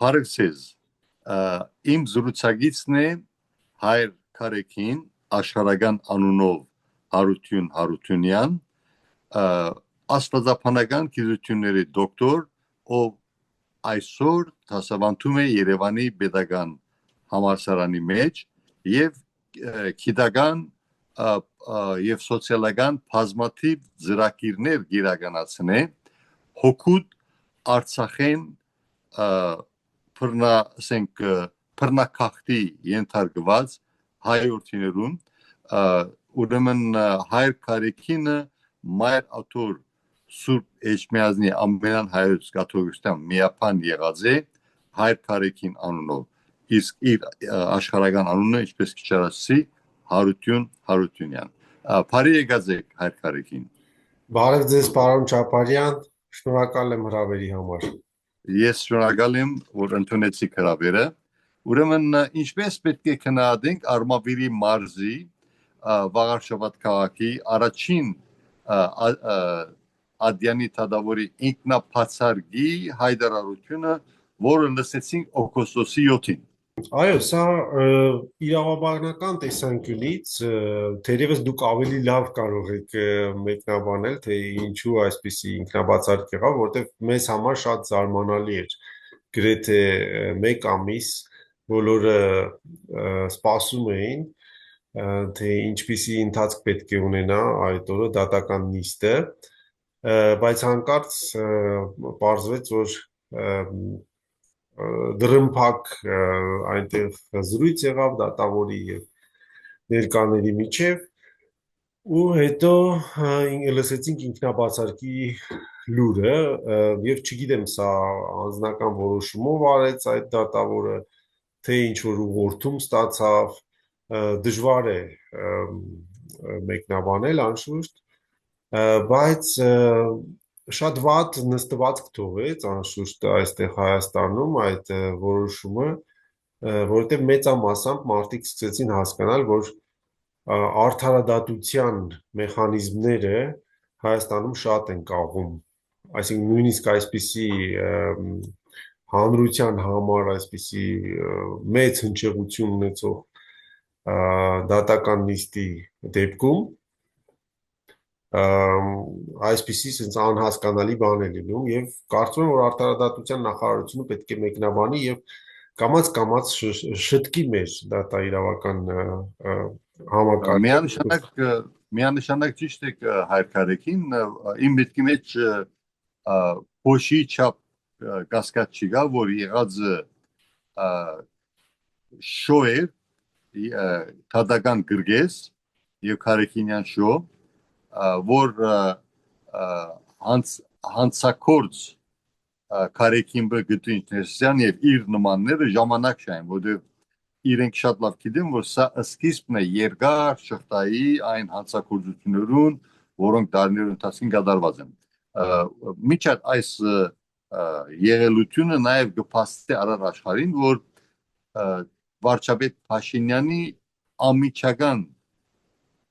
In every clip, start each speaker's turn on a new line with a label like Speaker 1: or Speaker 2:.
Speaker 1: Փարեվսեզ իմ զրուցակիցն է Հայր Քարեքին աշխարհական անունով Հարություն Հարությունյան աստվածաբանական գիտությունների դոկտոր ով այսօր դասավանդում է Երևանի Պետական համալսարանի մեջ եւ գիտական եւ սոցիալական բազմաթիվ ծրագիրներ գիրականացնե հոգուտ Արցախեն բռնակախտի ենթարկված հայրենիներուն ուրեմն Հայր Քարեքինը Մայր Աթոր Սուրբ Էջմիածնի ամենան հայոց կաթողիկոսության միապան եղած է Հայր Քարեքին անունով իսկ իր աշխարհական անունը ինչպես քչարացի Հարություն Հարությունյան Փարի եկած եք Հայր Քարեքին
Speaker 2: Բարև ձեզ պարոն Չապարյան շնորհակալ եմ հրավերի համար
Speaker 1: Ես շնորհակալ եմ որ ընդունեցիք հրավերը ուրեմն ինչպես պետք է քննադենք Արմավիրի մարզի Վաղարշավաթ քաղաքի առաջին Ադյանի Թադավորի ինքնաբացարկի հայտարարությունը, որը լսեցինք օգոստոսի 7-ին։
Speaker 2: Այո, սա իրավաբանական տեսանկյունից թերևս դուք ավելի լավ կարող եք մեկնաբանել, թե ինչու այսպիսի ինքնաբացարկ եղավ, որտեղ մեզ համար շատ զարմանալի էր։ Գրեթե 1 ամիս բոլորը սպասում էին թե ինչպիսի ընթացք պետք է ունենա այդ օրը դատական նիստը, բայց հանկարծ պարզվեց, որ դրմփակ այնտեղ զրույց եղավ դատավորի եւ ներկաների միջև ու հետո լսեցինք ինքնաբացարկի լուրը եւ չգիտեմ սա անձնական որոշումով արեց այդ դատավորը թե ինչ որ ուղղորդում ստացավ դժվար է մեկնաբանել անշուշտ բայց շատ վատ նստվածք թողեց անշուշտ այստեղ Հայաստանում այդ որոշումը որովհետեւ մեծամասամբ մարդիկ սկսեցին հասկանալ որ արդարադատության մեխանիզմները Հայաստանում շատ են կաղում այսինքն նույնիսկ այսպիսի հանրության համար այսպիսի մեծ հնչեղություն ունեցող դատական նիստի դեպքում այսպիսի sense անհասկանալի բան է լինում եւ կարծում եմ որ արդարադատության նախարարությունը պետք է մեկնաբանի եւ կամաց շտկի մեր դատաիրավական
Speaker 1: համակարգը միանշանակ ճիշտ է Հայր Քարեքին իմ միտքի մեջ փոշի չափ կասկած չկա որ եղած շոյեր թադական գրգես եւ Քարեքինյան շո որ հանցակորձ Քարեքինը գտնի ներսյան եւ իր նմանները ժամանակ չային որովհետեւ իրենք շատ լավ գիտեն որ սա սկիզբն է երկար շղթայի այն հանցակորձություններուն որոնք դարների ընթացքում կատարված են միջատ այս եղելությունը նաեւ կփաստի առար աշխարհին որ վարչապետ Փաշինյանի ամիջական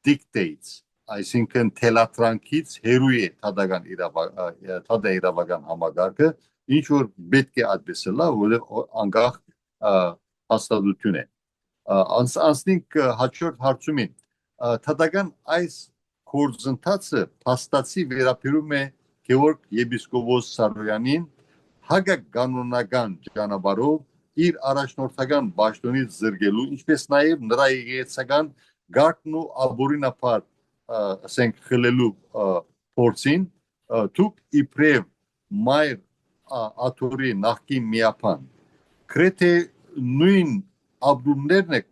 Speaker 1: dictates այսինքն թելատրանքից հերույ է թադաիրավական համագարկը ինչ որ պետք է այդպես լավ որովհետեւ անկախ հաստատություն է անցնենք հաջորդ հարցումին թադական այս գործընթացը փաստացի վերաբերում է Գևորգ եպիսկոպոս Սարոյանին հագականոնական ճանապարհով իր առաջնորդական պաշտոնից զրկելու ինչպես նաև նրա եկեղեցական գարկն ու աբորինապար ասենք խլելու փորձին դուք իբրև Մայր Աթորի նախկին միապան գրեթե նույն ապրումներն եք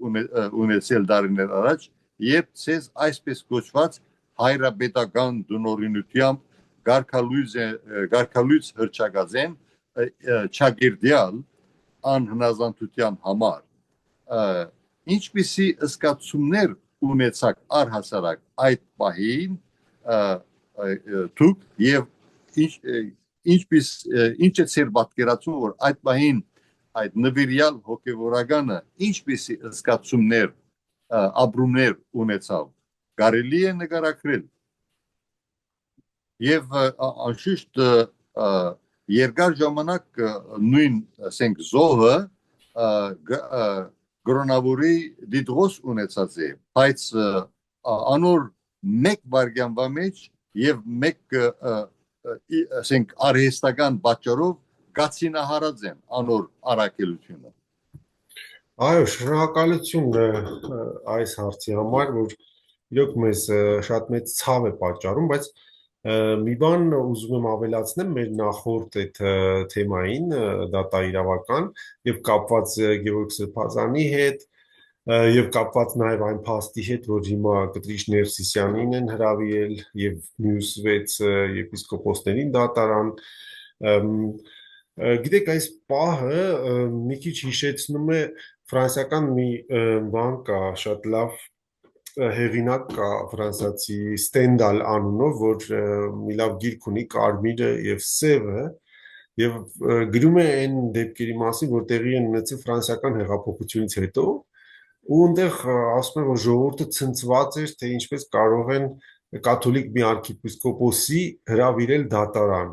Speaker 1: ունեցել դարիներ առաջ երբ ցեզ այսպես կոչված հայրապետական դնորինությամբ գարկալույց հրճակած են չագերդյալ անհնազանդության համար ինչպիսի ըսկացումներ ունեցակ առհասարակ այդ պահին դուք եւ ինչ է ծեր պատկերացում որ այդ պահին այդ նվիրյալ հոգեվորականը ինչպիսի ըսկացումներ ապրումներ ունեցավ կարելի է նկարագրել եւ անշուշտ երկար ժամանակ նույն ասենք զոհը կորոնավիրուսի դիտողս ունեցած է, բայց անոր մեկ վարգյանվա մեջ եւ մեկ ասենք արհեստական պատճառով գացինահարած են անոր առաքելությունը։
Speaker 2: Այո, շնորհակալություն այս հարցի համար, որ իրոք մեզ շատ մեծ ցավ է պատճառում, բայց մի բան ուզում եմ ավելացնել մեր նախորդ այդ թեմային, դատաիրավական եւ կապված Գևորգ Սրբազանի հետ եւ կապված նաեւ այն փաստի հետ, որ հիմա Կտրիչ Ներսիսյանին են հրավիրել եւ մյուս 6 եպիսկոպոսներին դատարան։ Գիտեք, այս պահը մի քիչ հիշեցնում է ֆրանսիական մի բան կա, շատ լավ հեղինակ կա ֆրանսիացի Ստենդալ անունով, որ մի լավ գիրք ունի Կարմիրը եւ Սևը եւ գրում է այն դեպքերի մասին, որ տեղի են ունեցել ֆրանսիական հեղափոխությունից հետո, ու այնտեղ ասում են, որ ժողովուրդը ցնցված էր, թե ինչպես կարող են կաթոլիկ մի arczepiskopos-ի հրավիրել դատարան։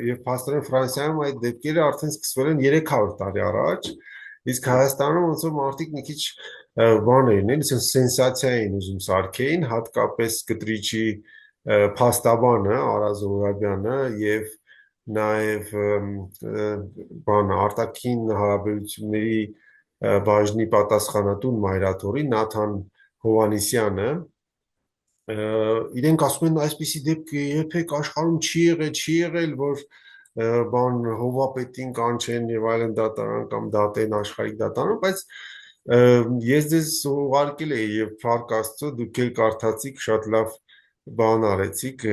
Speaker 2: Եվ փաստորեն Ֆրանսիայում այդ դեպքերը արդեն սկսվել են 300 տարի առաջ, իսկ Հայաստանում ոնց որ մարդիկ մի քիչ բան էին, էլի սենսացիա էին ուզում սարքեին, հատկապես Կտրիչի փաստաբանը Արա Զոհրաբյանը եւ նաեւ բանը արտաքին հարաբերությունների բաժնի պատասխանատուն մայրաթորի Նաթան Հովանեսյանը իրենք ասում են այսպիսի դեպք երբեք աշխարհում չի եղել, որ բան հովապետին կանչեն եւ այլն դատարան կամ դատեն աշխարհիկ դատարան, բայց ես ձեզ ուղարկել էի եւ Փառք Աստծո դուք էլ կարդացիք, շատ լավ բան արեցիք,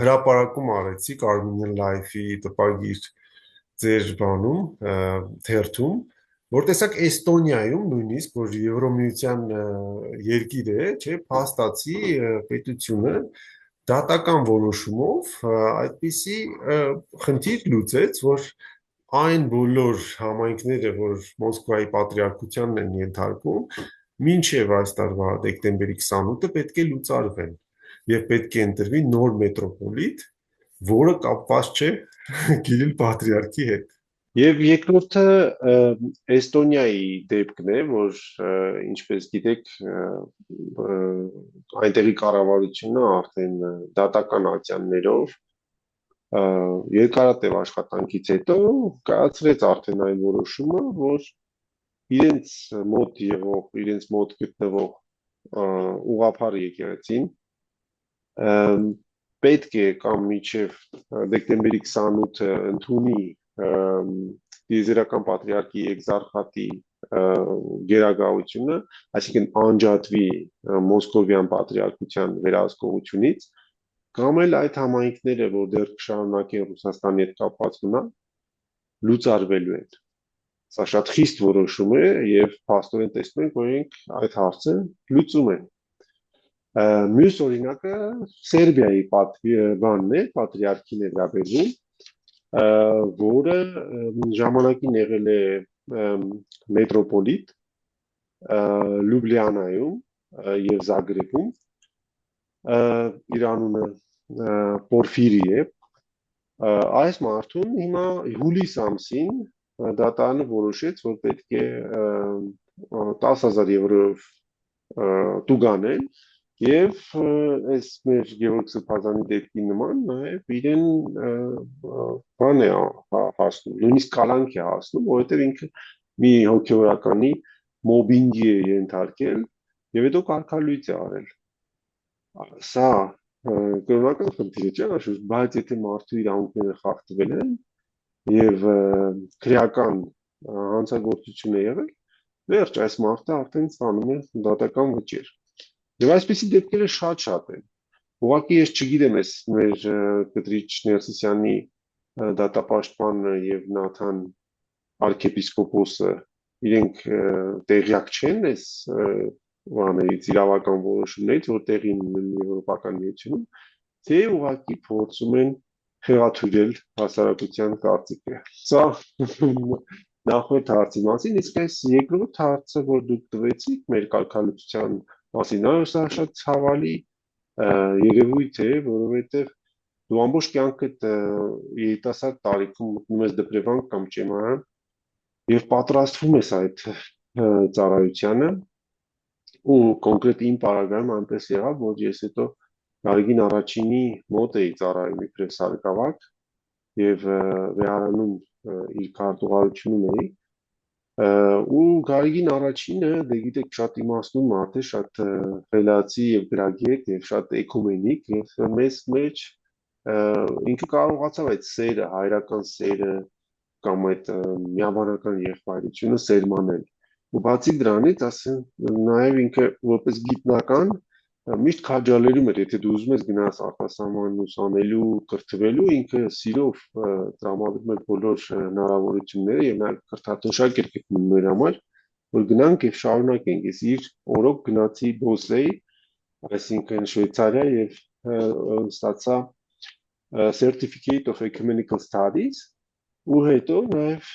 Speaker 2: հրապարակում արեցիք Armenian Life-ի տպագիր ձեր բանում, թերթում, որ տեսակ Էստոնիայում նույնիսկ, որ Եվրոմիության երկիր է, չէ, փաստացի պետությունը դատական որոշումով այդպիսի խնդիր լուծեց, որ այն բոլոր համայնքները, որ Մոսկվայի պատրիարքությանն են ենթարկվում, մինչև այս տարվա դեկտեմբերի 28-ը պետք է լուծարվեն եւ պետք է ընտրվի նոր մետրոպոլիտ, որը կապված չէ Կիրիլ Պատրիարքի հետ։
Speaker 3: Եվ երկրորդը Էստոնիայի դեպքն է, որ ինչպես գիտեք, այնտեղի կառավարությունը արդեն դատական ատյաններով երկարատև աշխատանքից հետո կայացրեց արդեն այն որոշումը, որ իրենց մոտ եղող, իրենց մոտ գտնվող ուղղափառ եկեղեցին պետք է կամ մինչև դեկտեմբերի 28-ը ընդունի Տիեզերական պատրիարքի էկզարխատի գերագահությունը, այսինքն անջատվի Մոսկովյան պատրիարքության վերահսկողությունից, կամ էլ այդ համայնքները, որ դեռ կշարունակեն Ռուսաստանի հետ կապված մնալ, լուծարվելու են։ Սա շատ խիստ որոշում է եւ փաստորեն տեսնում ենք, որ իրենք այդ հարցը լուծում են։ Մյուս օրինակը Սերբիայի բանն է, պատրիարքին է վերաբերվում, որը ժամանակին եղել է մետրոպոլիտ Լյուբլիանայում եւ Զագրեբում, իր անունը Պորֆիրի է, այս մարդուն հիմա հուլիս ամսին դատարանը որոշեց, որ պետք է 10,000 եվրոյով տուգանել եւ այս մեր Գևորգ Սրբազանի դեպքի նման նաեւ իրեն բան է հասնում, նույնիսկ կալանք է հասնում, որովհետեւ ինքը մի հոգեորականի մոբինգի է ենթարկել եւ հետո կարգալույծ է արել։ Սա կրոնական խնդիր չէ, բայց եթե մարդու իրավունքները խախտվել են եւ քրեական հանցագործություն է եղել, վերջ այս մարդը արդեն ստանում է դատական վճիռ։ Եվ այսպիսի դեպքերը շատ են։ Ուղղակի ես չգիտեմ այս մեր Կտրիչ Ներսիսյանի դատապաշտպանը եւ Նաթան arczepiskopos-ը իրենք տեղյակ չեն այս բաներից, իրավական որոշումներից, որ տեղի ունեն Եվրոպական միությունում, թե ուղղակի փորձում են խեղաթյուրել հասարակության կարծիքը։ Սա նախորդ հարցի մասին, իսկ այս երկրորդ հարցը, որ դուք տվեցիք մեր կարգալուծության մասին, սա շատ ցավալի երևույթ է, որովհետև դու ամբողջ կյանքդ երիտասարդ տարիքում մտնում ես դեպրեվանք կամ ճեմարան եւ պատրաստվում ես այդ ծառայությանը ու կոնկրետ իմ պարագայում այնպես եղավ, որ ես հետո Գարեգին առաջինի մոտ էի ծառայում իբրև սարկավակ եւ վերարանում իր քարտուղարությունում էի ու Գարեգին առաջինը դե գիտեք շատ իմաստուն մարդ է, շատ խելացի եւ գրագետ եւ շատ էկումենիկ եւ մեզ մեջ ինքը կարողացավ այդ սերը, հայրական սերը կամ այդ միաբանական եղբայրությունը սերմանել։ Ու բացի դրանից, ասեմ, նաև ինքը որպես գիտնական միշտ քաջալերում էր, եթե դու ուզում ես գնաս արտասահման ուսանելու, կրթվելու, ինքը սիրով տրամադրում էր բոլոր հնարավորությունները եւ նաև կրթաթոշակ էր գտնում մեր համար, որ գնանք եւ շարունակենք։ Ես իր օրոք գնացի Բոսեի, այսինքն Շվեյցարիա եւ ստացա Certificate of Ecumenical Studies ու հետո նաև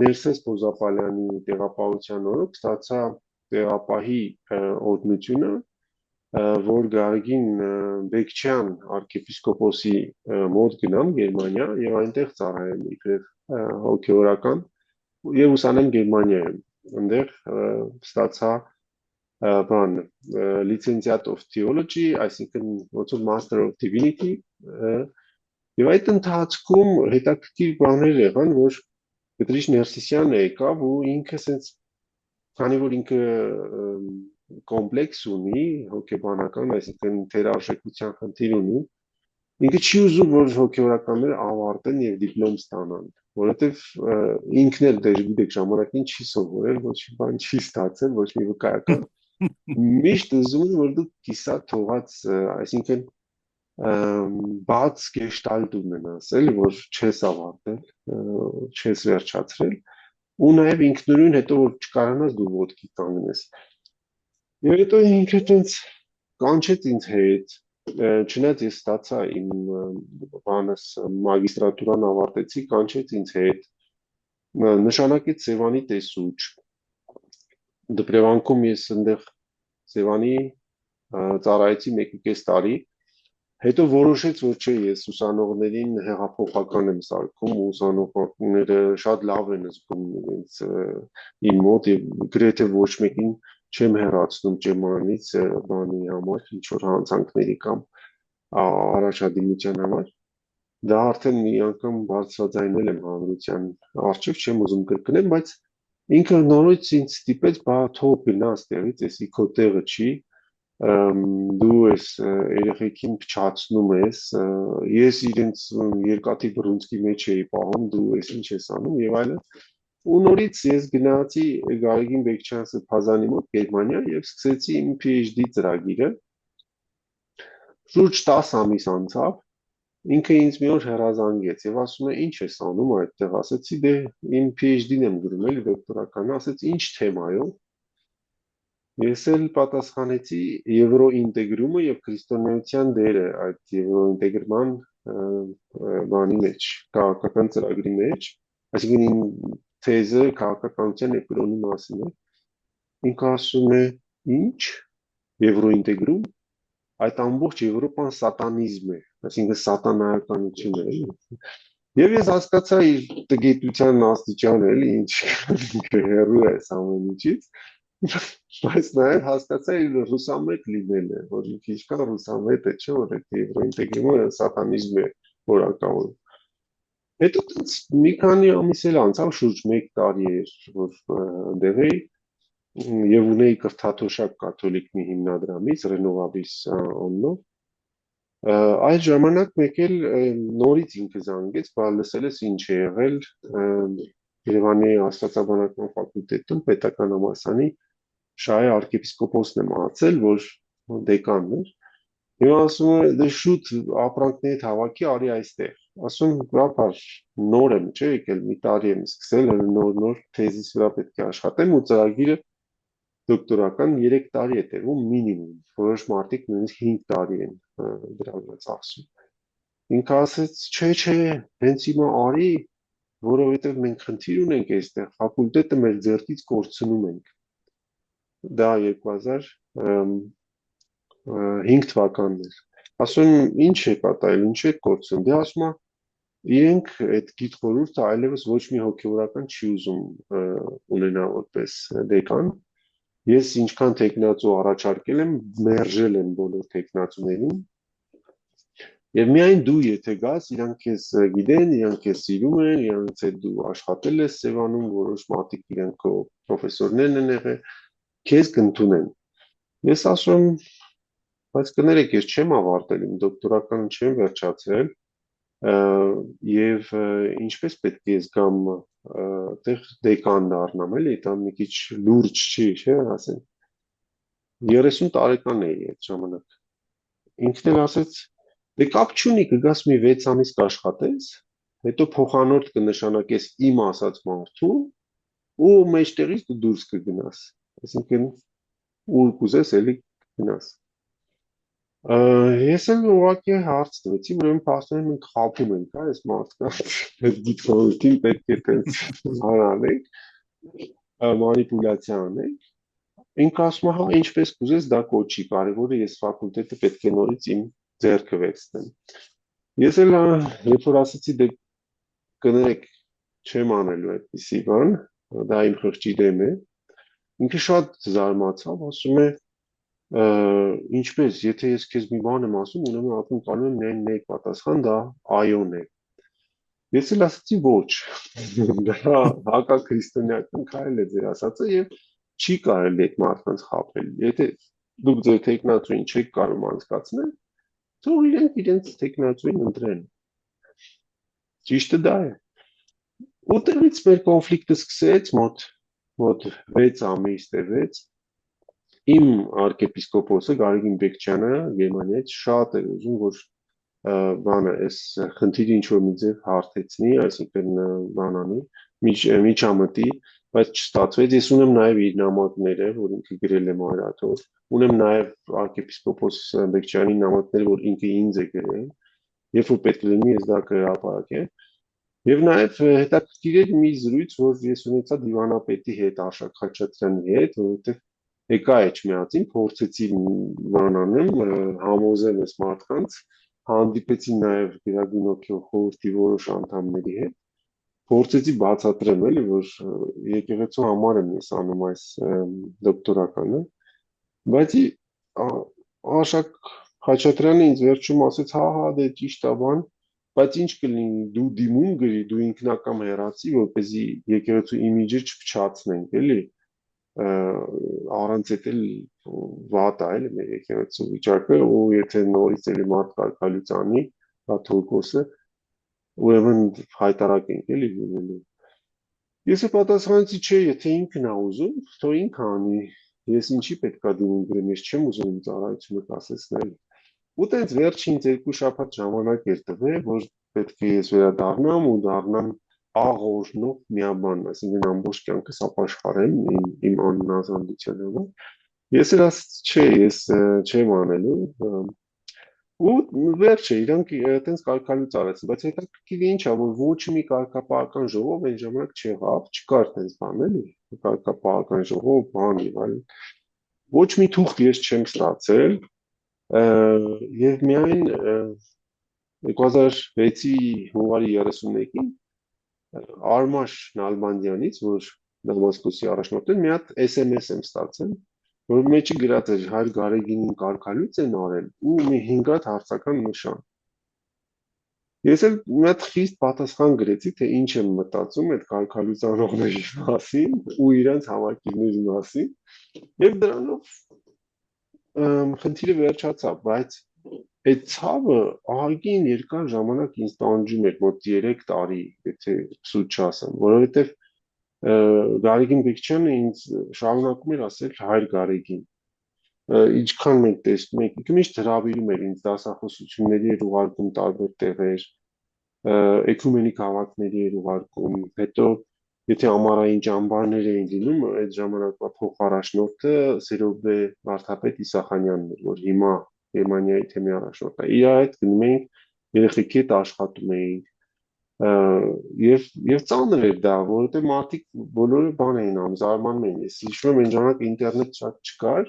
Speaker 3: Ներսես Պոզապալյանի տեղապահության օրոք ստացա տեղապահի օրհնությունը, որ Գարեգին Բեկչյան arczepiskopos-ի մոտ գնամ Գերմանիա եւ այնտեղ ծառայեմ իբրև հոգեորական եւ ուսանեմ Գերմանիայում։ Այնտեղ ստացա Licentiate of Theology, այսինքն ոնց որ Master of Divinity եւ այդ ընթացքում հետաքրքիր բաներ եղան, որ Պետրիշ Ներսիսյանը եկավ ու ինքը sense քանի որ ինքը կոմպլեքս ունի հոգեբանական, այսինքն թերարժեքության խնդիր ունի, ինքը չի ուզում որ հոգեորականները ավարտեն եւ դիպլոմ ստանան, որովհետեւ ինքն էլ դե գիտեք ժամանակին չի սովորել, ոչ մի բան չի ստացել, ոչ մի վկայական միշտ ուզում եմ որ դու կիսա թողած, այսինքն բաց գեշտալտ ունենաս, էլի որ չես ավարտել, չես վերջացրել ու նաև ինքնուրույն հետո որ չկարանաս դու ոտքի կանգնես։ Եվ հետո ինքը տենց կանչեց ինձ հետ, չնայած ես ստացա իմ բանս մագիստրատուրան ավարտեցի, կանչեց ինձ հետ, նշանակեց Սևանի տեսուչ։ Դպրևանքում ես այնտեղ Սևանի ծառայեցի 1.5 տարի, հետո որոշեց, որ չէ, ես ուսանողներին հեղափոխական եմ սարքում, ուսանողները շատ լավ են զգում իրենց իմ մոտ եւ գրեթե ոչ մեկին չեմ հեռացնում ճեմանից բանի համար, ինչ որ հանցանքների կամ առաջադիմության համար։ Դա արդեն մի անգամ բարձրաձայնել եմ հանրության առջև, չեմ ուզում կրկնեմ, բայց ինքը նորից ինձ ստիպեց, բա թող գնաս տեղից, էսի քո տեղը չի, դու ես երեխեքին փչացնում ես, ես իրենց երկաթի բռունցքի մեջ էի պահում, դու ես ինչ ես անում եւ այլն։ Ու նորից ես գնացի Գարեգին Բեկչյան Սրբազանի մոտ Գերմանիա եւ սկսեցի իմ PhD ծրագիրը։ Շուրջ 10 ամիս անցավ, ինքը ինձ մի օր հեռազանգեց եւ ասում է ինչ ես անում այդտեղ, ասեցի դե իմ PhD-ն եմ գրում էլի դոկտորականը, ասեց ինչ թեմայով։ Ես էլ պատասխանեցի եվրոինտեգրումը եւ քրիստոնեության դերը այդ եվրոինտեգրման բանի մեջ, քաղաքական ծրագրի մեջ, այսինքն իմ թեզը քաղաքականության էկոնոմի մասին է։ Ինքը ասում է ինչ եվրոինտեգրում, այդ ամբողջ Եվրոպան սատանիզմ է, այսինքն սատանայականություն է։ Եվ ես հասկացա իր տգիտության աստիճանը, էլի ինչ հեռու է ամեն ինչից, բայց նաև հասկացա իր ռուսամետ լինելը, որ ինքը ինչքան ռուսամետ է, չէ՞ որ այդ եվրոինտեգրումը սատանիզմ է որակավորում։ Հետո մի քանի ամիս էլ անցավ, շուրջ 1 տարի էր, որ այնտեղ էի եւ ունեի կրթաթոշակ կաթոլիկ մի հիմնադրամից Ռենովաբիս անունով։ Այդ ժամանակ մեկ էլ նորից ինքը զանգեց, բա լսել ես ինչ է եղել Երևանի Աստվածաբանական ֆակուլտետում պետական համալսարանի շահի arczepiskopos-ն է մահացել, որ դեկանն էր։ Եվ ասում է դե շուտ ապրանքների հավաքի արի այստեղ։ Ասում բապար նոր եմ, չէ՞ եկել մի տարի եմ սկսել, նոր թեզիս վրա պետք է աշխատեմ ու ծրագիրը դոկտորական 3 տարի է տևում մինիմում, որոշ մարդիկ նույնիսկ 5 տարի են դրա վրա ծախսում։ Ինքը ասեց, չէ, հենց հիմա արի, որովհետև մենք խնդիր ունենք այստեղ, ֆակուլտետը մեր ձեռքից կորցնում ենք։ Դա 2005 թվականն էր։ ասում եմ, ինչ է պատահել, ինչ է կորցնում։ Դե ասում է, իրենք այդ գիտխորհուրդը այլևս ոչ մի հոգևորական չի ուզում ունենա որպես դեկան։ Ես ինչքան տեխնացու առաջարկել եմ, մերժել եմ բոլոր տեխնացուներին։ Եվ միայն դու եթե գաս, իրանք քեզ գիտեն, իրանք քեզ սիրում են, իրանք հետ դու աշխատել ես Սևանում, որոշ մարդիկ իրանք քո պրոֆեսորներն են եղել, քեզ կընդունեն։ Ես ասում եմ, բայց կներեք, ես չեմ ավարտել, իմ դոկտորականը չեմ վերջացրել, եւ ինչպես պետք է ես գամ այդտեղ դեկան դառնամ, էլի, դա մի քիչ լուրջ չի, չէ՞, ասեն։ 30 տարեկան էի այդ ժամանակ։ Ինքն էլ ասեց, դե կապ չունի, կգաս մի 6 ամիս կաշխատես, հետո փոխանորդ կնշանակես իմ ասած մարդու ու մեջտեղից դու դուրս կգնաս, այսինքն ուր կուզես էլի գնաս։ Ես էլ ուղղակի հարց տվեցի, ուրեմն փաստորեն մենք խաբում ենք, այս մարդկանց այդ գիտխորհրդին պետք է տենց անենք, մանիպուլյացիա անենք։ Ինքը ասում է, հա, ինչպես կուզես, դա կոչի, կարևորը ես ֆակուլտետը պետք է նորից իմ ձեռքը վերցնեմ։ Ես էլ երբ որ ասացի, դե կներեք, չեմ անելու այդպիսի բան, դա իմ խղճի դեմ է։ Ինքը շատ զարմացավ, ասում է, ինչպես, եթե ես քեզ մի բան եմ ասում, ուրեմն ակում տալու եմ միայն մեկ պատասխան, դա այոն է։ Ես էլ ասացի ոչ, դա հակաքրիստոնեական քայլ է ձեր ասածը եւ չի կարելի այդ մարդկանց խաբել։ Եթե դուք ձեր տեխնացուին չեք կարող անցկացնել, թող իրենք իրենց տեխնացուին ընտրեն։ Ճիշտը դա է։ Ուտեղից մեր կոնֆլիկտը սկսեց մոտ 6 ամիս տևեց։ Իմ arczepiskopos-ը Գարեգին Բեկչյանը Գերմանիայից շատ էր ուզում, որ բանը այս խնդիրը ինչ որ մի ձև հարթեցնի, այսինքն բանանի, միջամտի, բայց չստացվեց։ Ես ունեմ նաև իր նամակները, որ ինքը գրել է մայրաթոր, ունեմ նաև arczepiskopos Բեկչյանի նամակները, որ ինքը ինձ է գրել, երբ որ պետք լինի ես դա կհրապարակեմ։ Եվ նաև հետաքրքիր էր մի զրույց, որ ես ունեցա դիվանապետի հետ, Արշակ Խաչատրյանի հետ, որովհետև եկա Էջմիածին, փորձեցի բան անեմ, համոզեմ այս մարդկանց, հանդիպեցի նաև Գերագույն խորհրդի որոշ անդամների հետ, փորձեցի բացատրեմ, էլի, որ եկեղեցու համար եմ ես անում այս դոկտորականը, բայց Արշակ Խաչատրյանը ինձ վերջում ասեց, հա, դե ճիշտ է բան, բայց ինչ կլինի, դու դիմում գրի, դու ինքնակամ հեռացի, որպեսզի եկեղեցու իմիջը չփչացնենք, էլի, առանց էլ վատ է, էլի, մեր եկեղեցու վիճակը, ու եթե նորից էլի մարդ կարգալուծանի, դա թուրքոսը, ուրեմն հայտարարենք, էլի, լինելու։ Ես պատասխանեցի, չէ, եթե ինքն է ուզում, թող ինքը անի, ես ինչի պետք է դիմում գրեմ, ես չեմ ուզում իմ ծառայությունը կասեցնել։ Ու տենց վերջին 2 շաբաթ ժամանակ էր տվել, որ պետք է ես վերադառնամ ու դառնամ աղորնող միաբան, այսինքն ամբողջ կյանքս ապաշխարեմ իմ աննազանդությունով։ Ես էլ ասացի, չէ, ես չեմ անելու։ Ու վերջը իրանք այտենց կարգալուց արեցին, բայց հետաքրքիր ինչ է, որ ոչ մի կարգապահական ժողով այն ժամանակ չեղավ, չկար տենց բան, էլի, կարգապահական ժողով, բան եւ այլն։ Ոչ մի թուղթ ես չեմ ստացել, եւ միայն 2006-ի հունվարի 31-ին Արմաշ Նալբանդյանից, որ Դամասկոսի առաջնորդն է, մի հատ SMS եմ ստացել, որ մեջը գրած էր Հայր Գարեգինին կարգալույց են արել ու մի 5 հատ հարցական նշան։ Ես էլ մի հատ խիստ պատասխան գրեցի, թե ինչ եմ մտածում այդ կարգալույցանողների մասին ու իրանց համակիրների մասին, եւ դրանով խնդիրը վերջացավ, բայց այդ ցավը ահագին երկար ժամանակ ինձ տանջում էր, մոտ 3 տարի, եթե սուտ չասեմ, որովհետև Գարեգին Բեկչյանը ինձ շարունակում էր ասել Հայր Գարեգին։ Ինչքան մենք տեսնում ենք, միշտ հրավիրում էր ինձ դասախոսությունների էր ուղարկում տարբեր տեղեր, էկումենիկ հավաքների էր ուղարկում, հետո եթե ամառային ճամբարներ էին լինում, այդ ժամանակվա փոխարաշնորդը Սերոբե վարդապետ Իսախանյանն էր, որ հիմա Գերմանիայի թեմի առաջնորդն է։ Իր հետ գնում էինք, երեխեքի հետ աշխատում էինք, եւ ծանր էր դա, որովհետեւ մարդիկ բոլորը բան էին անում, զարմանում էին։ Ես հիշում եմ այն ժամանակ ինտերնետ շատ չկար,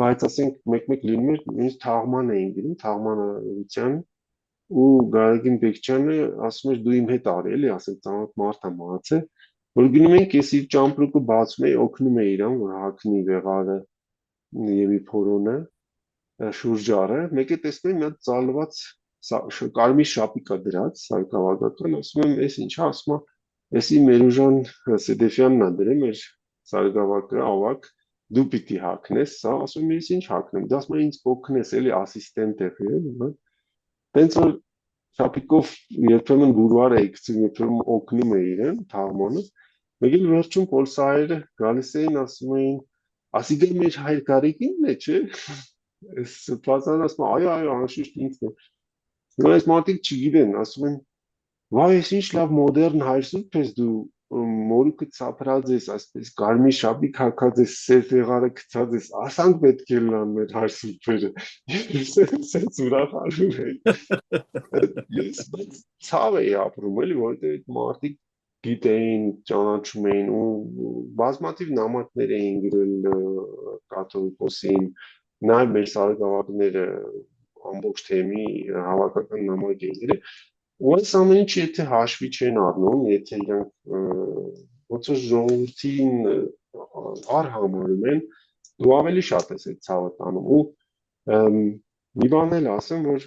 Speaker 3: բայց ասենք մեկ-մեկ լինում էր նույնիսկ թաղման էին գնում, թաղման արարողության ու Գարեգին Բեկչյանը ասում էր դու իմ հետ արի, էլի, ասենք ծանոթ մարդ է մահացել, որ գնում ենք, ես իր ճամպրուկը բացում էի, օգնում էի իրան, որ հագնի վեղարը եւ իր փորոնը, շուրջարը, մեկ է տեսնում եմ մի հատ ծալված կարմիր շապիկ է դրած, սարկավագական, ասում եմ, էս ինչա, ասում է, էսի Մերուժան Սեդեֆյանն է դրել մեր սարկավակը, ավակ, դու պիտի հագնես, սա, ասում եմ, ես ինչ հագնեմ, դա ասում է ինձ կօգնես, էլի ասիստենտ է ֆիլմ, տենց որ շապիկով երբեմն գուրվար էի գցում, երբեմն օգնում էի իրեն, թաղմանը, մեկ էլ վերջում պոլսայերը գալիս էին, ասում էին, ասիկա մեր հայր Գարեգինն է, չէ՞։ Ես բացան ասում եմ, այո, անշուշտ ինքն է։ Նա այս մարդիկ չգիտեն, ասում են, վայ, ես ինչ լավ մոդեռն հայրսուրբ ես դու, մորուքը ծափրած ես, այսպես կարմիր շապիկ հագած ես, սև եղարը գցած ես, ասանք պետք է լան մեր հայրսուրբերը։ Ես սենց ուրախանում էի։ Ես բայց ցավ էի ապրում, էլի, որովհետև այդ մարդիկ գիտեին, ճանաչում էին ու բազմաթիվ նամակներ էին գրել կաթողիկոսին, նաև մեր սարգավակները ամբողջ թեմի հավաքական նամակ էին գրել, ու այս ամեն ինչ եթե հաշվի չեն առնում, եթե իրանք ոնց որ ժողովրդին արհամարում են, դու ավելի շատ ես այդ ցավը տանում ու մի բան էլ ասեմ, որ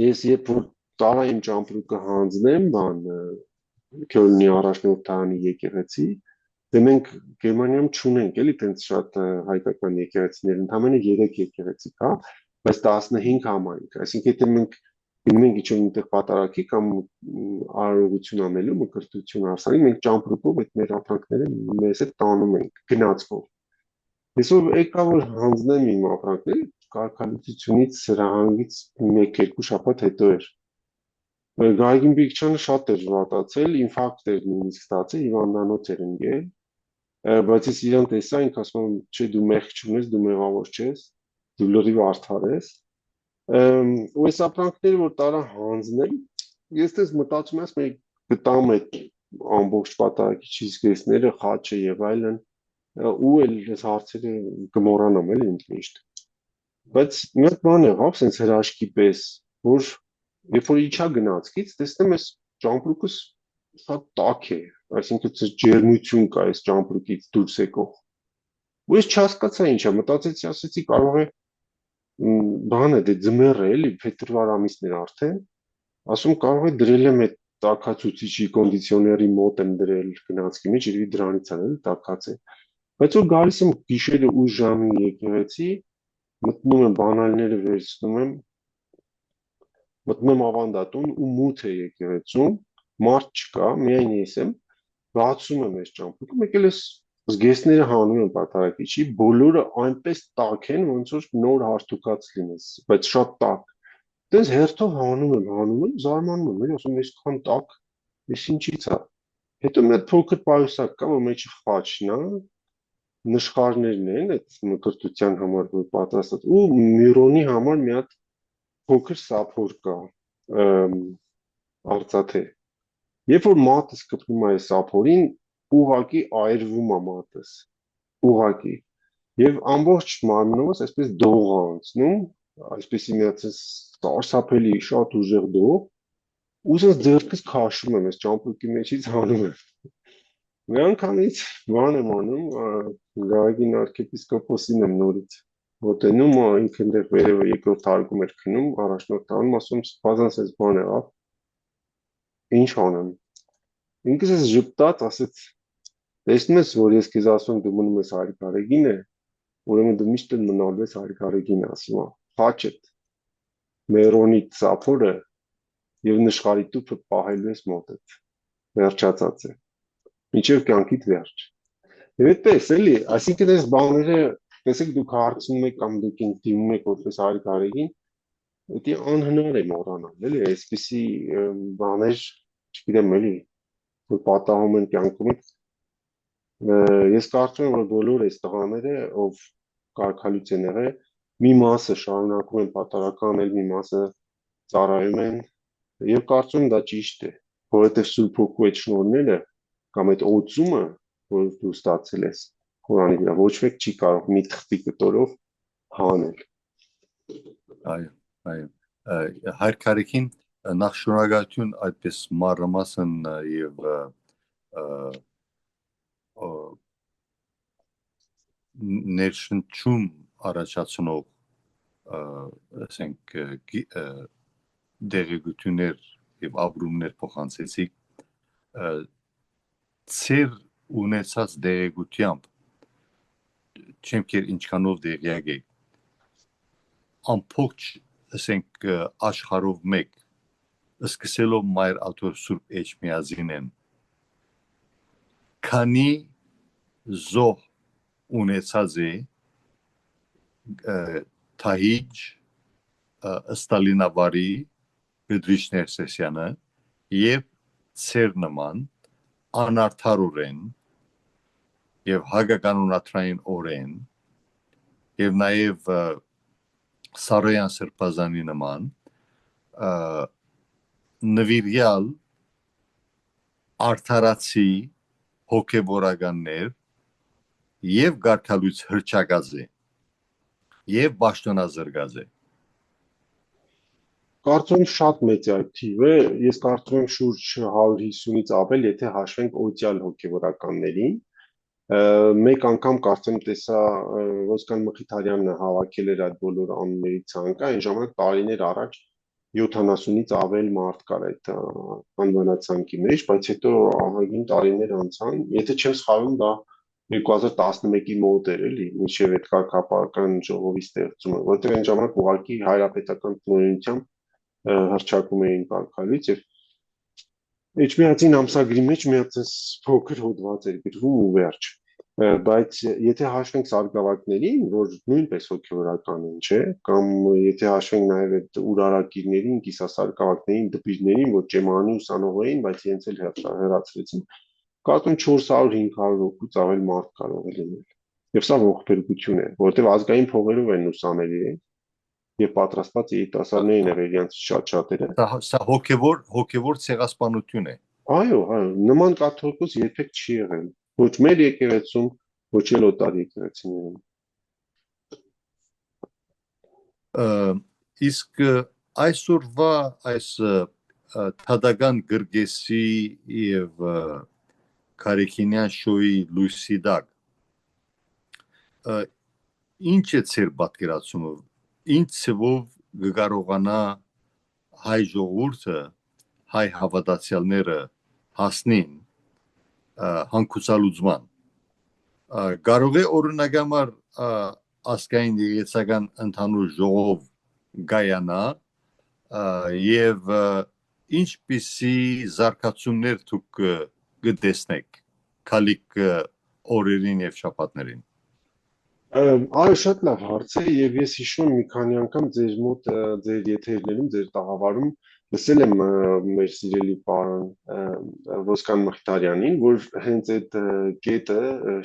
Speaker 3: ես երբ որ տարա իմ ճամպրուկը հանձնեմ, բան Քյոլնի առաջնորդանի եկեղեցի, դե մենք Գերմանիայում չունենք, էլի տենց շատ հայկական եկեղեցիներ, ընդամենը 3 եկեղեցի կա, բայց 15 համայնք, այսինքն եթե մենք գնում ենք ինչ-որ այնտեղ պատարագի կամ արարողություն անելու, մկրտություն արսանի, մենք ճամպրուկով այդ մեր ապրանքները մեզ հետ տանում ենք գնացվող։ Այսօր եկա որ հանձնեմ իմ ապրանքները, կարգալուծությունից հրահանգից 1-2 շաբաթ հետո էր։ Գարեգին Բեկչյանը շատ էր վատացել, ինֆարկտ էր նույնիսկ ստացել, հիվանդանոց էր ընկել, բայց ես իրան տեսա, ինք ասում եմ, չէ, դու մեղք չունես, դու մեղավոր չես, դու լրիվ արդար ես։ Ու այս ապրանքները որ տարա հանձնեմ, ես դες մտածում եմ, մեկ գտամ այդ ամբողջ պատարագի չիզկեսները, խաչը եւ այլն, ու էլ այս հարցերը կմոռանամ էլի միշտ։ Բայց մի հատ բան եղավ, sense հրաշքի պես, որ երբ որ իջա գնացքից, տեսնեմ այս ճամպրուկս շատ տաք է, այսինքն ջերմություն կա այս ճամպրուկից դուրս եկող։ Ու ես չհասկացա ինչա, մտածեցի, ասեցի կարող է բան է, դե ձմեռ է, էլի փետրվար ամիսն էր արդեն, ասում կարող է դրել եմ այդ տաքացուցիչի կոնդիցիոների մոտ եմ դրել գնացքի մեջ, երևի դրանից է, տաքած է։ Բայց որ գալիս եմ գիշերը 8 ժամի եկեղեցի, մտնում եմ բանալիները վերցնում եմ, մտնում եմ ավանդատուն ու մութ է եկեղեցում, մարդ չկա, միայն ես եմ, բացում եմ այս ճամպրուկը, մեկ էլ ես զգեստները հանում եմ պատարագիչի, բոլորը այնպես տաք են, ոնց որ նոր հարթուկած լինես, բայց շատ տաք։ Դες հերթով հանում եմ, զարմանում եմ, ասում եմ, այսքան տաք, ես ինչի՞ց է։ Հետո մի հատ փոքր պայուսակ կա, որ մեջը խաչն է, նշխարներն են այդ մկրտության համար որ պատրաստած ու միրոնի համար մի հատ փոքր սափոր կա արծաթե։ Երբ որ մատս կպնում է այս սափորին, ուղակի այրվում է մատս, ուղակի։ Եվ ամբողջ մարմնովս այսպես դող է անցնում, այսպեսի մի հատ սարսափելի շատ ուժեղ դող, ու ես ձեռքս քաշում եմ այս ճամպրուկի մեջից հանում եմ։ Մի անգամից բան եմ անում, Գարեգին arczepiskopos-ին եմ նորից մոտենում, ինքը այնտեղ վերևը երկրորդ հարկում էր քնում, առաջնորդ անում, ասում բազանս այս բան եղավ, ինչ անեմ։ Ինքս ես ժպտաց, ասեց, տեսնում ես, որ ես քեզ ասում դու մնում ես Հայր Գարեգինը, ուրեմն դու միշտ մնալու ես Հայր Գարեգինը, ասում է, խաչդ, մերոնի ծափորը եւ նշխարի տուփը պահելու ես մոտդ, վերջացած է, մինչև կյանքիդ վերջ։ Եվ այդպես էլի, այսինքն այս բաները, տեսեք դուք հարցնում եք կամ դուք ինձ դիմում եք որպես Հայր Գարեգին, դա անհնար է մոռանալ, էլի, այսպիսի բաներ, չգիտեմ էլի, որ պատահում են կյանքում եք, ես կարծում եմ, որ բոլոր այս տղաները, ով կարգալույց են եղել, մի մասը շարունակում են պատարագան, մի մասը ծառայում են, եւ կարծում եմ դա ճիշտ է, որովհետեւ Սուրբ Հոգու այդ շնորհները կամ այդ օծումը, որ դու ստացել ես, Qur'անի վրա, ոչ մեկ չի կարող մի թղթի կտորով հանել։
Speaker 1: Այո, Հայր Քարեքին նախ շնորհակալություն այդպես մանրամասն եւ ներշնչում առաջացնող ասենք դեղեցություններ եւ ապրումներ փոխանցեցիք ծեր ունեցած դեղեցությամբ չեմ կեր ինչքանով դեղյակ եք ամբողջ ասենք աշխարհով մեկ սկսելով Մայր Աթոր Սուրբ Էջմիածին քանի զոհ ունեցած է Թահիջ Ստալինավարի Գդրիչ Ներսեսյանը եւ ծեր նման անարդարորեն եւ հագականունատրային օրեն եւ նաեւ Սարոյան Սրբազանի նման նվիրյալ արդարացի հոգեվորականներ եւ գարկալույց հրճակած է եւ պաշտոնազրկած է
Speaker 3: Կարծում եմ շատ մեծ է այդ թիվը, ես կարծում եմ շուրջ 150-ից ավել, եթե հաշվենք օտյալ հոգեվորականներին, մեկ անգամ կարծեմ տեսա Ոսկան Մխիթարյանը հավաքել էր այդ բոլոր անունների ցանկը, այն ժամանակ տարիներ առաջ 70-ից ավել մարդ կար այդ անվանացանկի մեջ, բայց հետո ահագին տարիներ անցան, եթե չեմ սխալվում, դա 2011-ի մոտ էր էլի, մինչև այդ կարգապահական ժողովի ստեղծումը, որտեղ այն ժամանակ ուղղակի հայրապետական տնօրինությամբ հռչակում էին կարգալույց եւ Էջմիածին ամսագրի մեջ մի հատ փոքր հոդված էր գրվում ու վերջ բայց եթե հաշվենք սարգսակներին, որ նույնպես հոգեվորական են, չէ, կամ եթե հաշվենք նաեւ այդ ուրարակիրներին, կիսասարգսակներին, դպիրներին, որ ճեմանի ուսանող էին, բայց իրենց էլ հեռացրեցին, կարծում 400-500 հոգուց ավել մարդ կարող է լինել։ Եվ սա ողբերգություն է, որովհետեւ ազգային փողերով են ուսանել իրենք եւ պատրաստված երիտասարդներ են իրենց շատ-շատերը։
Speaker 1: Սա հոգեվոր ցեղասպանություն է։
Speaker 3: Այո, նման կաթողիկոս երբեք չի եղել։ Ոչ մեր եկեղեցում, ոչ էլ օտար եկեղեցիներում։
Speaker 1: Իսկ այսօրվա այս թադական գրգեսի եւ Քարեքինյան շոուի լույսի տակ ինչ է ծեր պատկերացումը ինչ ծավով կկարողանա հայ ժողովուրդը հայ հավատացյալները հասնին հանգուցալուծման կարող է օրինակամար ասկային եկեղեցական ընդհանուր ժողով գայանա եւ ինչպիսի զարգացումներ դուք կտեսնեք քալիք օրերին եւ շաբաթներին
Speaker 3: Այո, շատ լավ հարց է եւ ես հիշում եմ մի քանի անգամ ձեր մոտ ձեր եթերներում, ձեր տաղավարում լսել եմ մեր սիրելի պարոն Ոսկան Մխիթարյանին, որ հենց այդ կետը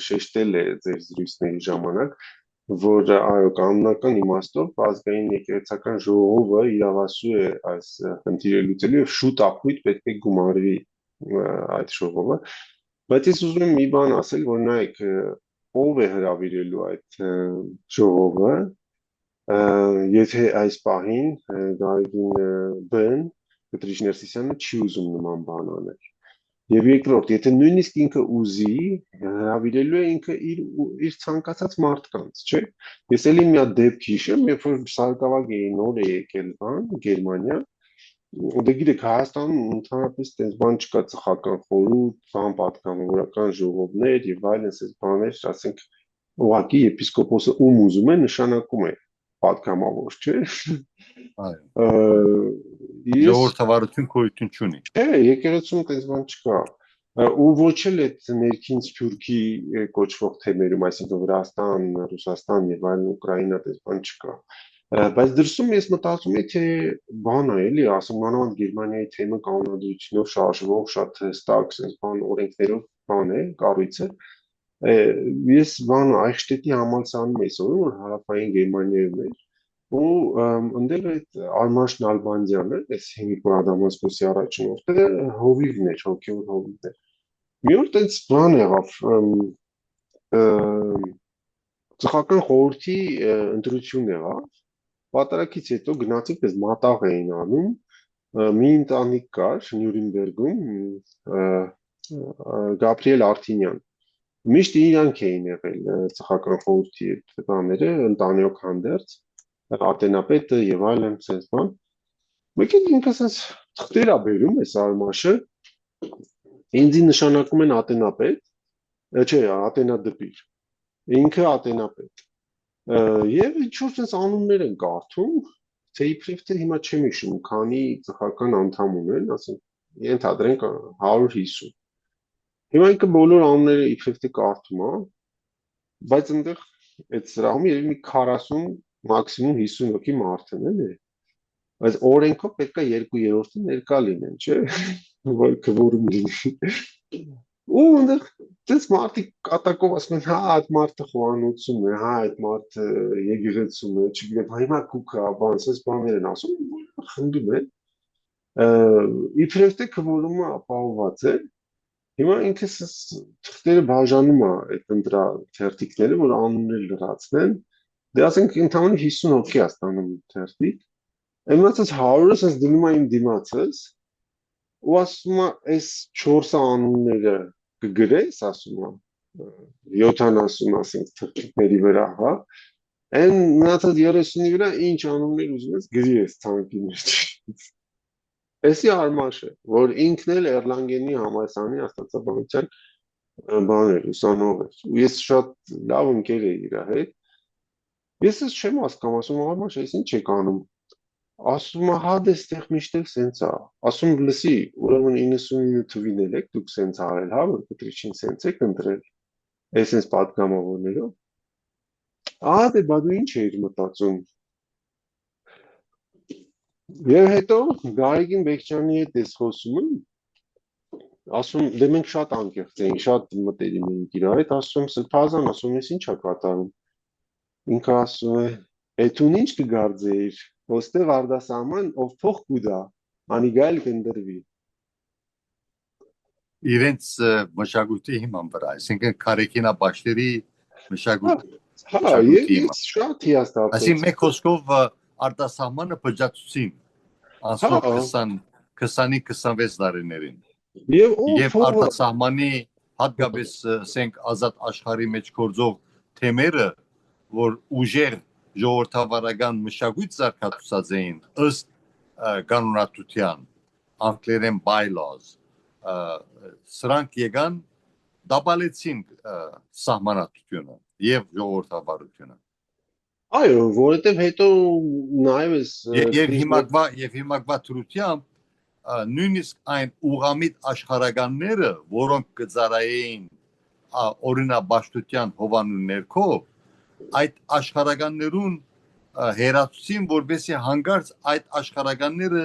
Speaker 3: շեշտել է ձեր զրույցների ժամանակ, որ այո, կանոնական իմաստով ազգային եկեղեցական ժողովը իրավասու է այս խնդիրը լուծելու եւ շուտ ապույտ պետք է գումարվի այդ ժողովը, բայց ես ուզում եմ մի բան ասել, որ նայեք ով է հրավիրելու այդ ժողովը, եթե այս պահին Գարեգին Բեն, Գդրիչ Ներսիսյանը չի ուզում նման բան անել։ Եվ երկրորդ, եթե նույնիսկ ինքը ուզի, հրավիրելու է ինքը իր ցանկացած մարդկանց, չէ՞։ Ես էլի մի հատ դեպք հիշեմ, երբ որ Սարգսակը նոր է եկել բան, Գերմանիա, դե գիտեք, Հայաստանում ընդհանրապես այդպես բան չկա ծխական խորհուրդ, բան պատգամավորական ժողովներ եւ այլն, այսպես բաներ, ասենք, ուղղակի եպիսկոպոսը ում ուզում է նշանակում է պատգամավոր, չէ՞։
Speaker 1: ժողովրդավարություն գոյություն չունի։
Speaker 3: Չէ, եկեղեցում այդպես բան չկա։ Ու ոչ էլ այդ ներքին սփյուռքի կոչվող թեմերում, այսինքն Վրաստան, Ռուսաստան եւ այլն Ուկրաինա այդպես բան չկա։ Բայց դրսում ես մտածում եմ, թե բան է, էլի, ասում մանավանդ Գերմանիայի թեմը կանոնադրությունով շարժվող շատ հստակ, sense բան օրենքներով բան է, կառույցը։ Ես բան Այխշտետի համալսարանում էի սովորում, որ հարավային Գերմանիայում էր, ու ընդեղ այդ Արման Շնալբանդյանը, այս Հենրիկ Ադամասկոսի առաջնորդը հովիվն էր, հոգևոր հովիվն էր։ Մի օր տենց բան եղավ, ծխական խորհրդի ընտրություն եղավ, պատարագից հետո գնացինք այս մատաղ էին անում, մի ընտանիք կար Նյուրնբերգում, Գաբրիել Արթինյան, միշտ իրանք էին եղել ծխական խորհրդի տղաները, ընտանյոք հանդերձ, ատենապետը եւ այլն, sense բան, մեկ էլ ինքը sense թղթեր ա բերում այս արմաշը, ինձ նշանակում են ատենապետ, չէ, ատենադպիր, ինքը ատենապետ, եւ ինչ-որ sense անուններ են կարդում, թե իբրև թե հիմա չեմ հիշում, քանի ծխական անդամ ունեն, ասենք ենթադրենք 150։ Հիմա ինքը բոլոր անունները իբրև թե կարդում է, բայց այնտեղ այդ սրահում երևի մի 40, մաքսիմում 50 հոգի մարդ են, էլի։ Բայց օրենքով պետք է 2/3-ը ներկա լինեն, չէ՞, որ քվորում լինի։ Ու այնտեղ դες մարդիկ կատակով ասում են, հա, այդ մարդը խոհանոցում է, հա, այդ մարդը եկեղեցում է, չգիտեմ, հիմա կուքա, բան, ասես բաներ են ասում, խնդում են։ Իբրև թե քվորումը ապահովված է, հիմա ինքը թղթերը բաժանում է այդ ընտրա թերթիկները, որ անուններ լրացնեն, դե ասենք ընդամենը 50 հոգի է ստանում թերթիկ, այնուհետև 100-ը ասես դնում է իմ դիմացս, ու ասում է, այս 4 անունները կգրես, ասում է, 70, ասենք, թղթիկների վրա, հա, այն մնացած 30-ի վրա ինչ անուններ ուզում ես գրի ես ցանկի մեջ։ Էսի արմաշ է, որ ինքն էլ Էրլանգենի համալսարանի աստվածաբանության բան էր, ուսանող էր, ու ես շատ լավ ընկեր էի իր հետ, ես ես չեմ հասկանում, ասում արմաշ, այս ինչ եք անում, ասում է, հա, դե ստեղ միշտ էլ սենց է, ասում լսի, ուրեմն 99 թվին էլ եք դուք սենց արել, հա, որ կտրիչին սենց եք ընտրել, այս սենց պատգամավորներով, ահա դե բա դու ինչ էիր մտածում։ Եվ հետո Գարեգին Բեկչյանի հետ ես խոսում եմ, ասում, դե մենք շատ անկեղծ էինք, շատ մտերիմ էինք իր հետ, ասում Սրբազան, ասում ես ինչ ա կատարում։ Ինքը ասում է, «Էթուն ինչ կգարձեիր, ոստեղ արդասահման ով փող կուտա, անիգայել կնդրվի»։
Speaker 1: Իրենց մշակույթի հիման վրա, այսինքն Քարեքինաբաշտերի մշակույթի
Speaker 3: Հա, ես շատ հիասթափվեցի։
Speaker 1: Այսինքն մեկ խոսքով արտասահմանը փճացուցին անցնող 20-26 տարիներին։ Եվ արտասահմանի հատկապես ասենք ազատ աշխարհի մեջ գործող թեմերը, որ ուժեղ ժողովրդավարական մշակույթ զարգացած էին ըստ կանոնատության, անգլերեն bylaws, սրանք եկան դաբալեցին սահմանատությունը եւ ժողովրդավարությունը։
Speaker 3: Այո, որովհետև հետո նայես
Speaker 1: եւ հիմակվա թրությամբ նույնիսկ այն ուղամիտ աշխարհականները, որոնք կծառայեին օրինաբաշխության հովանու ներքո, այդ աշխարհականներուն հերացուցին, որովհետեւ հանգարց այդ աշխարհականները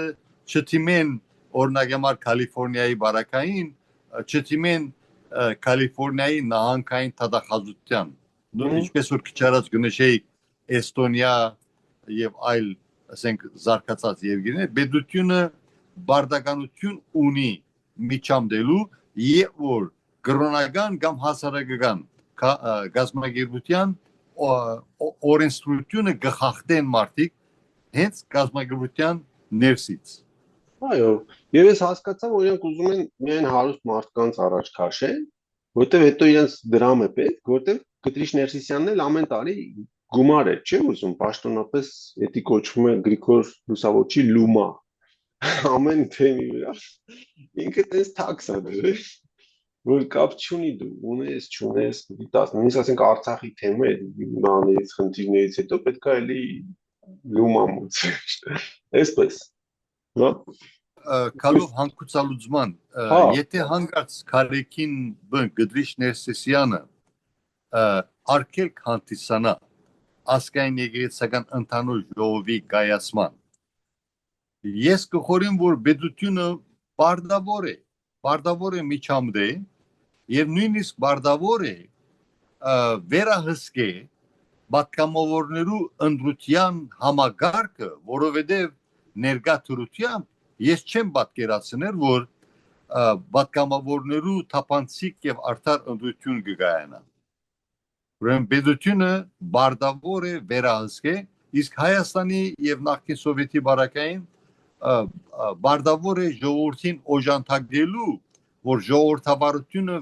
Speaker 1: չթիմեն օրինակ համար Կալիֆոռնիայի բարակային, չթիմեն Կալիֆոռնիայի նահանգային թադախազության։ Ինչպես որ քիչարած գնշեի Էստոնիա եւ այլ, ասենք, զարգացած երկրներ, պետությունը բարդականություն ունի միջամդելու եւ որ կրոնական կամ հասարակական գազագերբության օրենսդրությունը գխախտեն մարդիկ հենց գազագերբության ներսից։
Speaker 3: Այո, եւ ես հասկացա, որ իրենք ուզում են միայն հարուստ մարդկանց առաջ քաշեն, որտեվ հետո իրենց դրամ է պետք, որտեվ Կտրիշ Ներսիսյանն էլ ամեն տարի գումար է, չէ՞ ուզում, պաշտոնապես էդի կոչվում է Գրիգոր Լուսավորչի լումա։ Ամեն թեմի վրա ինքը տես տաքս է դրել, որ կապ չունի դու, ունես, չունես, դիտած, նույնիսկ ասենք Արցախի թեմը մաներից խնդիրներից հետո պետք է էլի լումա մուծել։ Այսպես։ Հա։
Speaker 1: Կալով հանգուցալուծման, եթե հանգարց Քարեքին Գդրիշ Ներսիսյանը արկելք հանդիսանա ասկային եկեղեցական ընդհանուր ժողովի կայացման, ես կխորեմ, որ պետությունը բարդավոր է միջամդ է եւ նույնիսկ բարդավոր է վերահսկե պատգամավորներու ընդրության համագարկը, որովհետեւ ներկա թրությամբ ես չեմ պատկերացնել, որ պատգամավորներու թափանցիկ եւ արդար ընդրություն կգայանա։ Ուրեմն պետությունը բարդավոր է վերահսկե, իսկ Հայաստանի եւ նախկին Սովետի բարակային բարդավոր է ժողովրդին օժանդակելու, որ ժողովրդավարությունը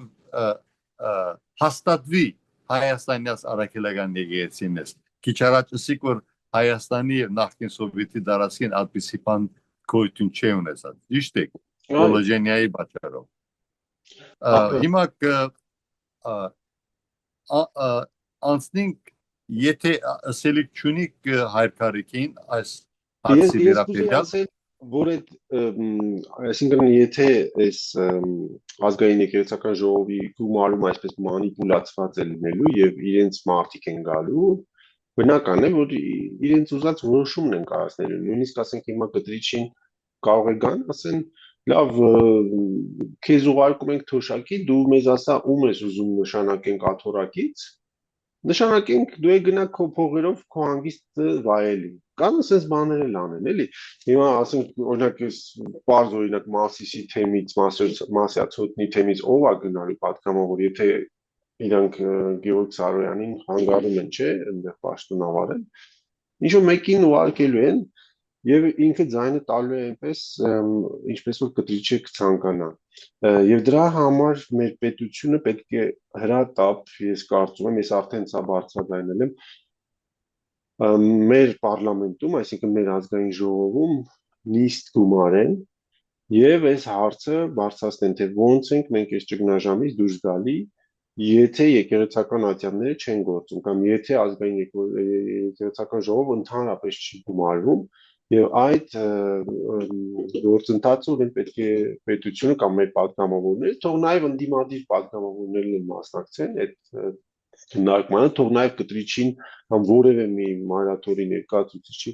Speaker 1: հաստատվի Հայաստանյաց առաքելական եկեղեցին։ Քիչ առաջ ասիք, որ Հայաստանի եւ նախկին Սովետի դարաշքին այդպիսի բան գոյություն չի ունեցած։ Ճիշտ է, կոլոժենիայի պատճառով։ Հիմա անցնենք, եթե ասելիք չունիք Հայր Կարեկին այս հարցի վերաբերյալ,
Speaker 3: որ այդ այսինքն եթե այս ազգային եկեղեցական ժողովի գումարում այսպես մանիպուլացված է լինելու եւ իրենց մարտիկ են գալու, բնական է, որ իրենց ուզած որոշումն են կայացնելու, նույնիսկ ասենք հիմա կտրիչին կարող է գան, ասեն լավ, քեզ ուղարկում ենք թոշակի, դու մեզ ասա ում ես ուզում նշանակենք աթոռակից, նշանակենք դու եք գնա քո փողերով քո հանգիստը վայելի։ Կամ ասես բաներ էլ անեն, էլի։ Հիմա ասենք օրինակ ես բարձ օրինակ Մասիսի թեմից, Մասյացոտնի թեմից ով է գնալու պատգամավոր, եթե իրանք Գեորգ Սարոյանին հանգարում են, չէ, այնտեղ պաշտոնավարել։ Ինչ-որ մեկին ուղարկելու են եւ ինքը ձայնը տալու է այնպես, ինչպես որ կտրիչը կցանկանա։ Եվ դրա համար մեր պետությունը պետք է հրատապ, ես կարծում եմ, ես արդեն սա բարձրաձայնել եմ, մեր պարլամենտում, այսինքն մեր ազգային ժողովում նիստ գումարեն եւ այս հարցը բարձրացնեն, թե ոնց ենք մենք այս ճգնաժամից դուրս գալի, եթե եկեղեցական ատյանները չեն գործում, կամ եթե ազգային եկեղեցական ժողովը ընդհանրապես չի գումարվում, եւ այդ գործընթացը ուրեմն պետք է պետությունը կամ մեր պատգամավորները, թող նաեւ ընդդիմադիր պատգամավորներն են մասնակցեն այդ քննարկմանը, թող նաեւ կտրիչին կամ որևէ մի մայրաթորի ներկայացուցիչի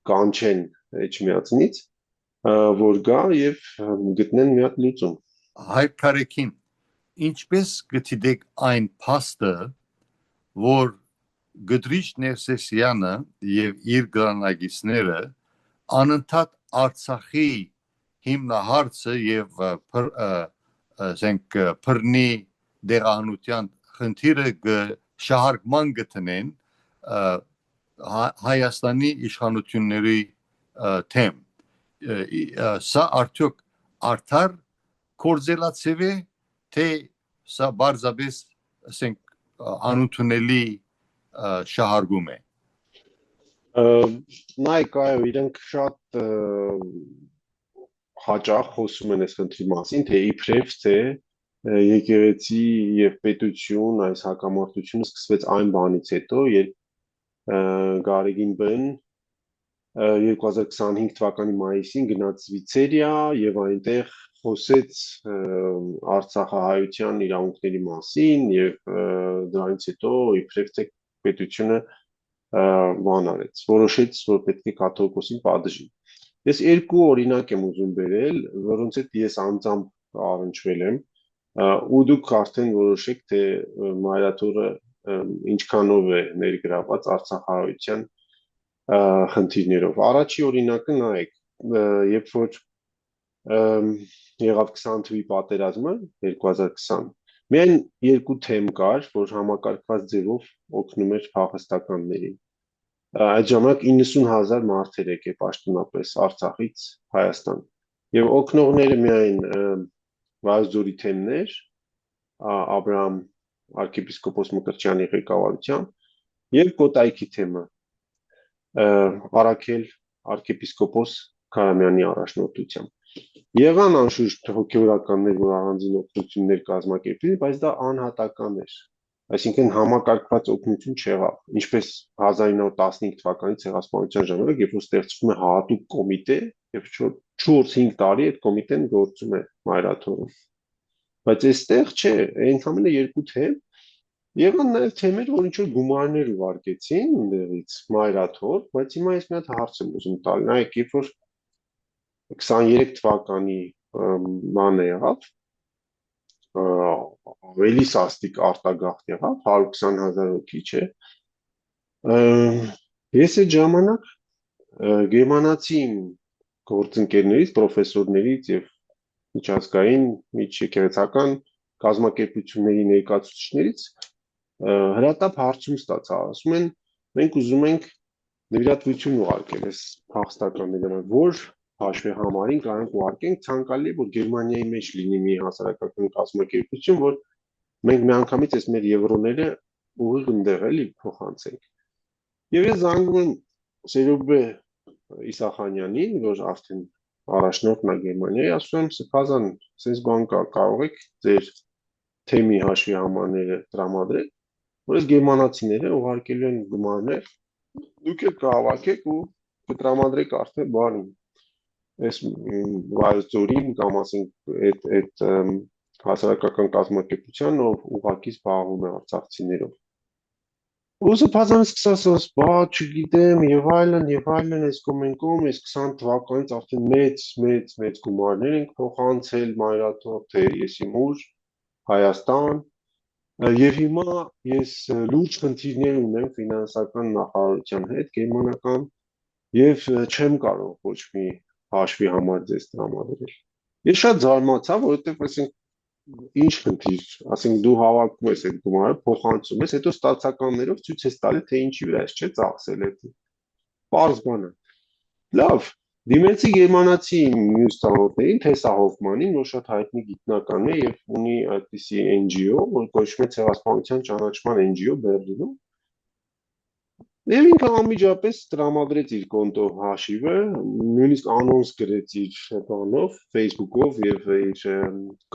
Speaker 3: կանչեն Էջմիածնից, որ գա եւ գտնեն մի հատ լուծում։
Speaker 1: Հայր Կարեկին, ինչպես գտիդեք այն փաստը, որ Գդրիչ Ներսեսյանը եւ իր գրանագիցները անընդհատ Արցախի հիմնահարցը եւ ասենք բռնի դեղանության խնդիրը շահարկման գտնեն Հայաստանի իշխանությունների թեմ։ Սա արդյոք արդար կորձելացև է, թե սա բարձրապես ասենք անընդունելի շահարկում է։
Speaker 3: Նայեք, այո, իրենք շատ հաճախ խոսում են այս խնդրի մասին, թե իբրև թե եկեղեցի եւ պետություն այս հակամարտությունը սկսվեց այն բանից հետո, երբ Գարեգին Բեն 2025 թվականի մայիսին գնաց Շվեյցարիա եւ այնտեղ խոսեց Արցախահայության իրավունքների մասին եւ դրանից հետո իբրև թե պետությունը բան արեց, որոշեց, որ պետք է կաթողիկոսին պատժի։ Ես երկու օրինակ եմ ուզում բերել, որոնց հետ ես անձամբ առնչվել եմ, ու դուք արդեն որոշեք, թե մայրաթորը ինչքանով է ներգրաված Արցախահայության խնդիրներով։ Առաջի օրինակը նայեք, երբ որ եղավ 20 թվականի պատերազմը 2020, միայն երկու թեմ կար, որ համակարգված ձևով օգնում էր փախստականներին։ Այդ ժամանակ 90,000 մարդեր եկե պաշտոնապես Արցախից Հայաստան։ Եվ օգնողները միայն Վազգորի թեմներ, Աբրահամ arczepiskopos Մկրտչյանի ղեկավարությամբ եւ Կոտայքի թեմը Արաքել arczepiskopos Քարամյանի առաջնորդությամբ։ Եղան անշուշտ հոգեվորականներ, որ առանձին օգնություններ կազմակերպին, բայց դա անհատական էր։ Այսինքն համակարգված օգնություն չեղավ, ինչպես 1915 թվականի ցեղասպանության ժամանակ, երբ որ ստեղծվում է հատուկ կոմիտե, եւ 4-5 տարի այդ կոմիտեն գործում է մայրաթորում։ Բայց այստեղ չէ, ընդհանրապես երկու թեմ, եղան նաեւ թեմեր, որ ինչ-որ գումարներ ուղարկեցին ընդեղից մայրաթոր, բայց հիմա ես մի հատ հարց եմ ուզում տալ, նայեք, երբ որ 23 թվականի բանը եղավ, ավելի սաստիկ արտագաղթ եղավ, 120,000 հոգի, չէ։ Ես այդ ժամանակ գերմանացի գործընկերներից, պրոֆեսորներից եւ միջազգային, միջեկեղեցական կազմակերպությունների ներկայացուցիչներից հրատապ հարցում ստացա, ասում են մենք ուզում ենք նվիրատվություն ուղարկել այս փախստականներին, որ հաշվի համարին կարող ուղարկենք ցանկալի որ Գերմանիայի մեջ լինի մի հասարակական կազմակերպություն, որ մենք միանգամից այս մեր եվրոները ուղիղ ընդեղ էլի փոխանցենք։ Եվ ես զանգում եմ Սերոբե Իսախանյանին, որ արդեն առաջնորդն է Գերմանիայի, ասում եմ Սփազան, sense բան կա, կարող եք ձեր թեմի հաշվի համարները տրամադրել, որ այս գերմանացիները ուղարկելու են գումարներ, դուք եք կհավաքեք ու կտրամադրեք արդեն բանի այս վայրձորին կամ ասենք այդ հասարակական կազմակերպության ով ուղղակի զբաղվում է արցախցիներով։ Ուսը փազանը սկսած բա չգիտեմ եւ այլն այս կոմենկոմ այս 20 թվականից արդեն մեծ գումարներ ենք փոխանցել մայրաթող թե եսի մուր Հայաստան եւ հիմա ես լուրջ խնդիրներ ունեմ ֆինանսական նախարարության հետ գերմանական եւ չեմ կարող ոչ մի հաշվի համար ձեզ տրամադրել։ Ես շատ զարմացա, որովհետեւ ասենք ինչ խնդիր, ասենք դու հավաքում ես այդ գումարը, փոխանցում ես, հետո ստացականներով ցույց ես տալի, թե ինչի վրա ես չէ ծախսել այդ։ Պարզ բան է։ Լավ, դիմեցի գերմանացի մյուս ծանոթներին, Թեսա Հոֆմանին, որ շատ հայտնի գիտնական է եւ ունի այդպիսի NGO, որ կոչվում է Ցեղասպանության ճանաչման NGO Բերլինում։ Եվ ինքը անմիջապես տրամադրեց իր կոնտո հաշիվը, նույնիսկ անոնս գրեց իր բանով, Facebook-ով եւ իր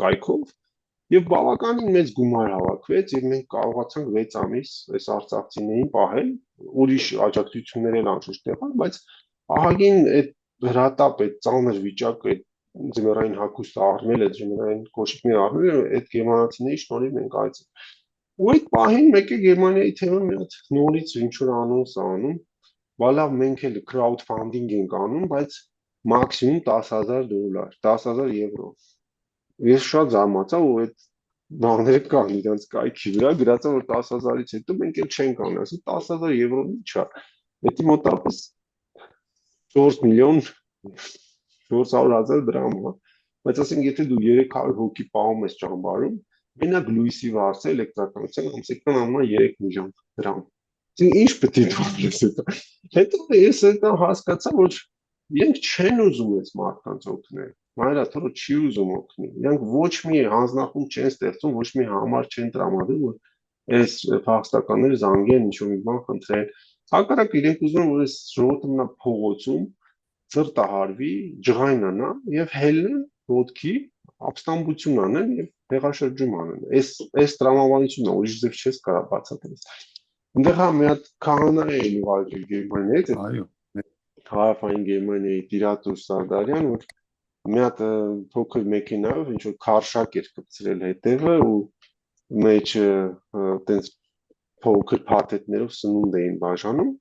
Speaker 3: կայքով, եւ բավականին մեծ գումար հավաքվեց եւ մենք կարողացանք 6 ամիս այս արցախցիներին պահել, ուրիշ աջակցություններ են անշուշտ եղան, բայց ահագին այդ հրատապ, այդ ծանր վիճակը, այդ ձմեռային հագուստը առնել, այդ ձմեռային կոշիկները առնել, այդ գերմանացիների շնորհիվ մենք այցել ու այդ պահին մեկը Գերմանիայի թեմը մի հատ նորից ինչ-որ անոնս անում, բա լավ մենք էլ crowdfunding ենք անում, բայց մաքսիմում $10,000, 10,000 եվրո։ Ես շատ զարմացա ու այդ բաները կան իրանց կայքի վրա, գրած է որ 10,000-ից հետո մենք էլ չենք անում, ասում 10,000 եվրո ի՞նչ է։ Դա մոտավորապես 4 միլիոն 400,000 դրամ է, բայց ասենք եթե դու 300 հոգի պահում ես ճամբարում, մենակ լույսի վարձը էլեկտրականության ամսական ամա 3 միլիոն դրամ։ Այսինքն ինչ պետք է դառնես դա։ Հետո ես դա հասկացա, որ իրենք չեն ուզում այս մարդկանց օգնել։ Մայրաթորը չի ուզում օգնել։ Իրենք ոչ մի հանձնախումբ չեն ստեղծում, ոչ մի համար չեն տրամադրում, որ այս փախստականները զանգեն ինչ-որ մի բան խնդրեն։ Հակառակը իրենք ուզում են, որ այս ժողովուրդը մնա փողոցում, ծրտը հարվի, ջղայնանա եւ հելնեն ոտքի, ապստամբություն անեն եւ հեղաշրջում անեն։ Այս տրամաբանությունն է, ուրիշ ձև չես կարող բացատրել։ Այնտեղ մի հատ քահանա է ուղարկել Գերմանիայից,
Speaker 1: Այո,
Speaker 3: հարավային Գերմանիայի Տիրատուր Սարդարյան, որ մի հատ փոքր մեքենայով ինչ որ քարշակ էր կպցրել հետևը ու մեջ այտենց փոքր փաթեթներով սնունդ էին բաժանում։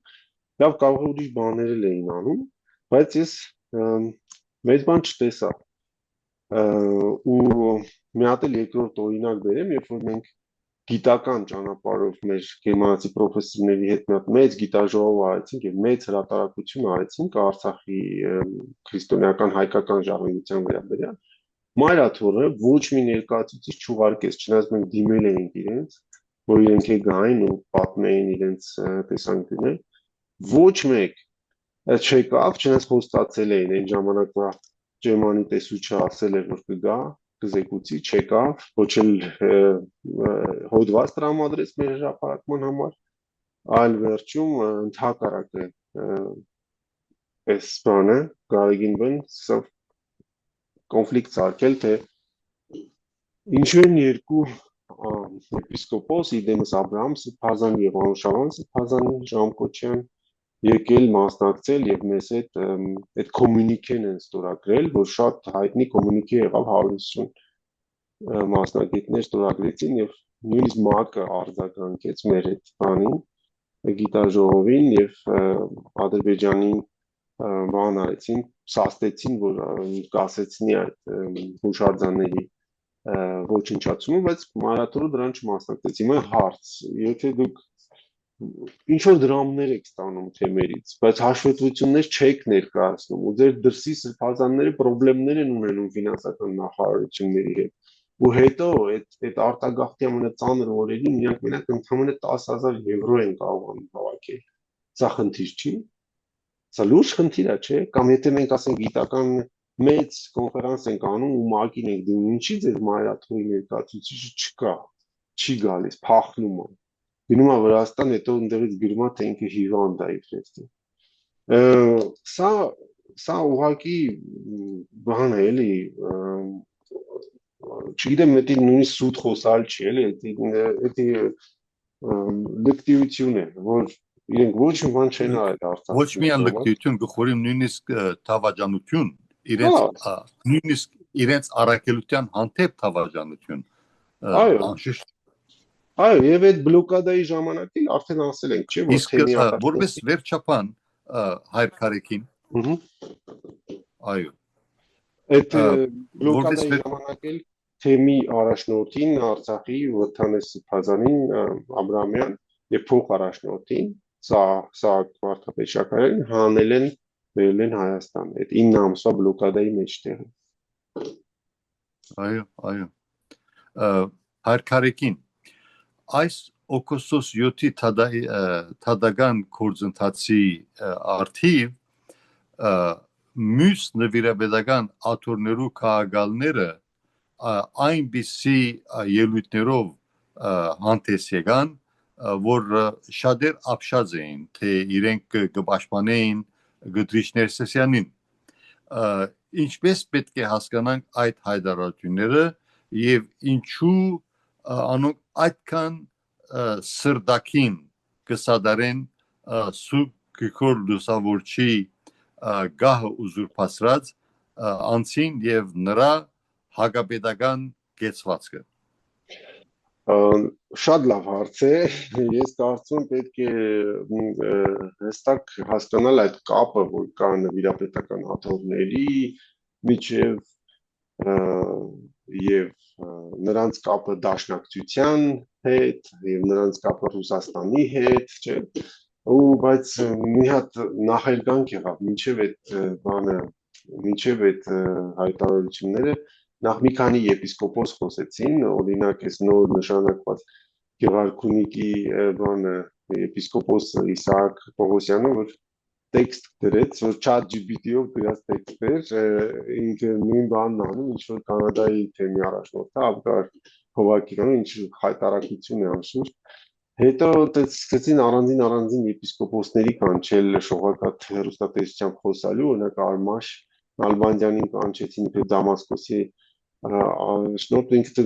Speaker 3: Լավ կարող է ուրիշ բաներ էին անում, բայց ես մեծ բան չտեսա։ Ու մի հատ էլ երկրորդ օրինակ բերեմ, երբ որ մենք գիտական ճանապարհով մեր գերմանացի պրոֆեսորների հետ մի հատ մեծ գիտաժողով արեցինք եւ մեծ հրատարակություն արեցինք Արցախի քրիստոնեական հայկական ժառանգության վերաբերյալ։ Մայրաթորը ոչ մի ներկայացուցիչ չուղարկեց, չնայած մենք դիմել էինք իրենց, որ իրենք գային ու պատմեին իրենց տեսանկյունը։ Ոչ մեկ չեկավ, չնայած խոստացել էին այն ժամանակվա Ջերմանի տեսուչը ասել էր որ կգա, կզեկուցի, չեկավ, ոչ էլ հոդված տրամադրեց մեր հրապարակման համար, այլ վերջում ընդհակառակը այս բանը Գարեգին բան սկսավ կոնֆլիկտ սարքել, թե ինչու են երկու եպիսկոպոս Իդեմս Աբրահամ Սփազան եւ Անուշավան Սփազան Ժամկոչյան եկել մասնակցել եւ մեզ հետ այդ կոմունիկեն են ստորագրել, որ շատ հայտնի կոմունիկե եղավ 150 մասնակիցներ ստորագրեցին եւ նույնիսկ ՄԱԿ-ը արձագանքեց մեր այդ բանին, գիտաժողովին եւ Ադրբեջանին բան արեցին, սաստեցին, որ կասեցնի այդ հուշարձանների ոչնչացումը, բայց մայրաթորը դրան չմասնակցեց։ Հիմա հարց, եթե դուք ինչ որ դրամներ եք ստանում թեմերից, բայց հաշվետվություններ չեք ներկայացնում ու ձեր դրսի սրբազանները խնդիրներ են ունենում ֆինանսական նախարարությունների հետ։ ու հետո այդ արտագաղթի ամենածանր օրերին իրանք մենակ ընդամենը 10,000 եվրո են կարողանում հավաքել։ Սա խնդիր չի։ Սա լուրջ խնդիր է, չէ՞։ Կամ եթե մենք ասենք գիտական մեծ կոնֆերանս ենք անում ու մակին ենք դնում, ինչի՞ ձեր մայրաթորի ներկայացուցիչը չկա, չի գալիս, փախնում է։ Գնում է Վրաստան, հետո ընդդեղից գրում է, թե ինքը հիվանդ է իբրեստի։ Սա ուղղակի բան է, էլի, չգիտեմ, դա նույնիսկ սուտ խոսալ չի, էլի, դա լկտիություն է, որ իրենք ոչ մի բան չեն արել Արցախի
Speaker 1: Ոչ միայն լկտիություն, գխորիմ նույնիսկ թավաջանություն, նույնիսկ իրենց առաքելության հանդեպ թավաջանություն։ Անշուշտ
Speaker 3: Այո, եւ այդ բլոկադայի ժամանակ էլ արդեն ասել ենք, չէ՞, որ թեմի
Speaker 1: որպես վերջապան Հայր Քարեքին։ Այո։
Speaker 3: Այդ բլոկադայի ժամանակ էլ թեմի առաջնորդին Արցախի Վթանես Սփազանին Աբրամյան եւ փոխ առաջնորդին Սաղ Մարտապեշակարին հանել են վերել են Հայաստան այդ 9 ամսվա բլոկադայի մեջտեղ։
Speaker 1: Այո։ Հայր Քարեքին այս օգոստոս 7-ի թադական գործընթացի արդիվ մյուս նվիրաբեդական աթոռներու քաղաքալները այնպիսի ելույթներով հանդես եկան, որ շատեր ապշած էին, թե իրենք կպաշտպանեին Գդրիչ Ներսեսյանին։ Ինչպես պետք է հասկանանք այդ հայտարարությունները եւ ինչու անոնք այդքան սրդակին կսադարեն Սուրբ Գրիգոր Լուսավորչի գահը ուզուրպացրած անցին եւ նրա հակապետական կեցվածքը։
Speaker 3: Շատ լավ հարց է, ես կարծում եմ պետք է հստակ հասկանալ այդ կապը, որ կա նվիրապետական աթոռների միջև եւ նրանց կապը Դաշնակցության հետ եւ նրանց կապը Ռուսաստանի հետ, չէ՞։ Բայց մի հատ նախերգանք եղավ մինչև այդ հայտարարությունները նախ մի քանի եպիսկոպոս խոսեցին, օրինակ այս նոր նշանակված Գեղարքունիքի եպիսկոպոս Իսահակ Պողոսյանը, որ տեքստ գրեց, որ ChatGPT-ով գրած տեքստ էր, ինքը նույն բանն անում, ինչ որ Կանադայի թեմի առաջնորդը Աբգար Հովակյանը, ինչ հայտարարություն է անշուշտ։ Հետո սկսեցին առանձին եպիսկոպոսների կանչել շողակաթ հեռուստատեսությամբ խոսալու, օրինակ Արմաշ Նալբանդյանին կանչեցին Դամասկոսի շնորհիվ ինքը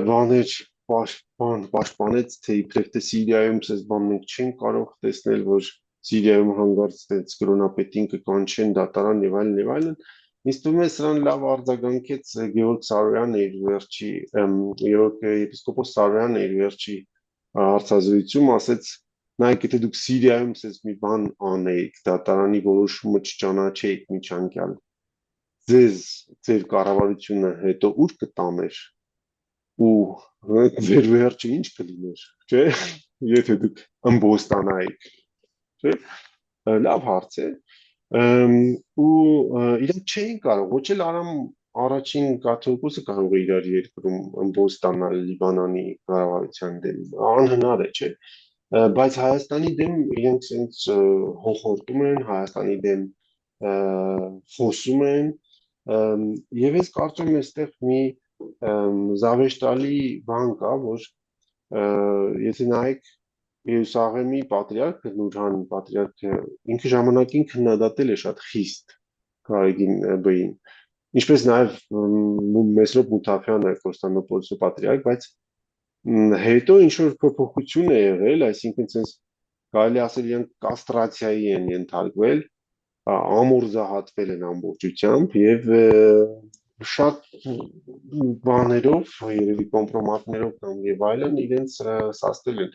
Speaker 3: բաներ պաշտպանեց, թե իբրև թե Սիրիայում ցես բան մենք չենք կարող տեսնել, որ Սիրիայում հանգարց այդպես կրոնապետին կկանչեն դատարան եւ այլն։ Ինձ թվում է սրան լավ արձագանքեց Գեորգ Սարոյանը իր վերջի եպիսկոպոս Սարոյանը իր վերջի հարցազրույցում ասեց, նայեք, եթե դուք Սիրիայում ցես մի բան անեիք, դատարանի որոշումը չճանաչեիք միջանկյալ, ձեր կառավարությունը հետո ուր կտամեր ու ձեր վերջը ինչ կլիներ, չէ՞, եթե դուք ըմբոստանայիք, չէ՞։ Լավ հարց է։ Ու իրենք չէին կարող, ոչ էլ Արամ առաջին կաթողիկոսը կարող է իր երկրում ըմբոստանալ Լիբանանի կառավարության դեմ, անհնար է, չէ՞։ Բայց Հայաստանի դեմ իրենք sense հոխորտում են, Հայաստանի դեմ խոսում են, եւ ես կարծում եմ այստեղ մի զավեշտալի բան կա, որ եթե նայեք Երուսաղեմի պատրիարքը Նուրհան պատրիարքը ինքը ժամանակին քննադատել է շատ խիստ Գարեգին Բ-ին, ինչպես նաեւ Մեսրոպ Մութաֆյանը Կոստանդնուպոլսի պատրիարք, բայց հետո ինչ որ փոփոխություն է եղել, այսինքն sense կարելի ասել իրենք կաստրացիայի են ենթարկվել, ամորզահատվել են ամբողջությամբ եւ շատ բաներով, երևի կոմպրոմատներով կամ եւ այլն իրենց սաստել են։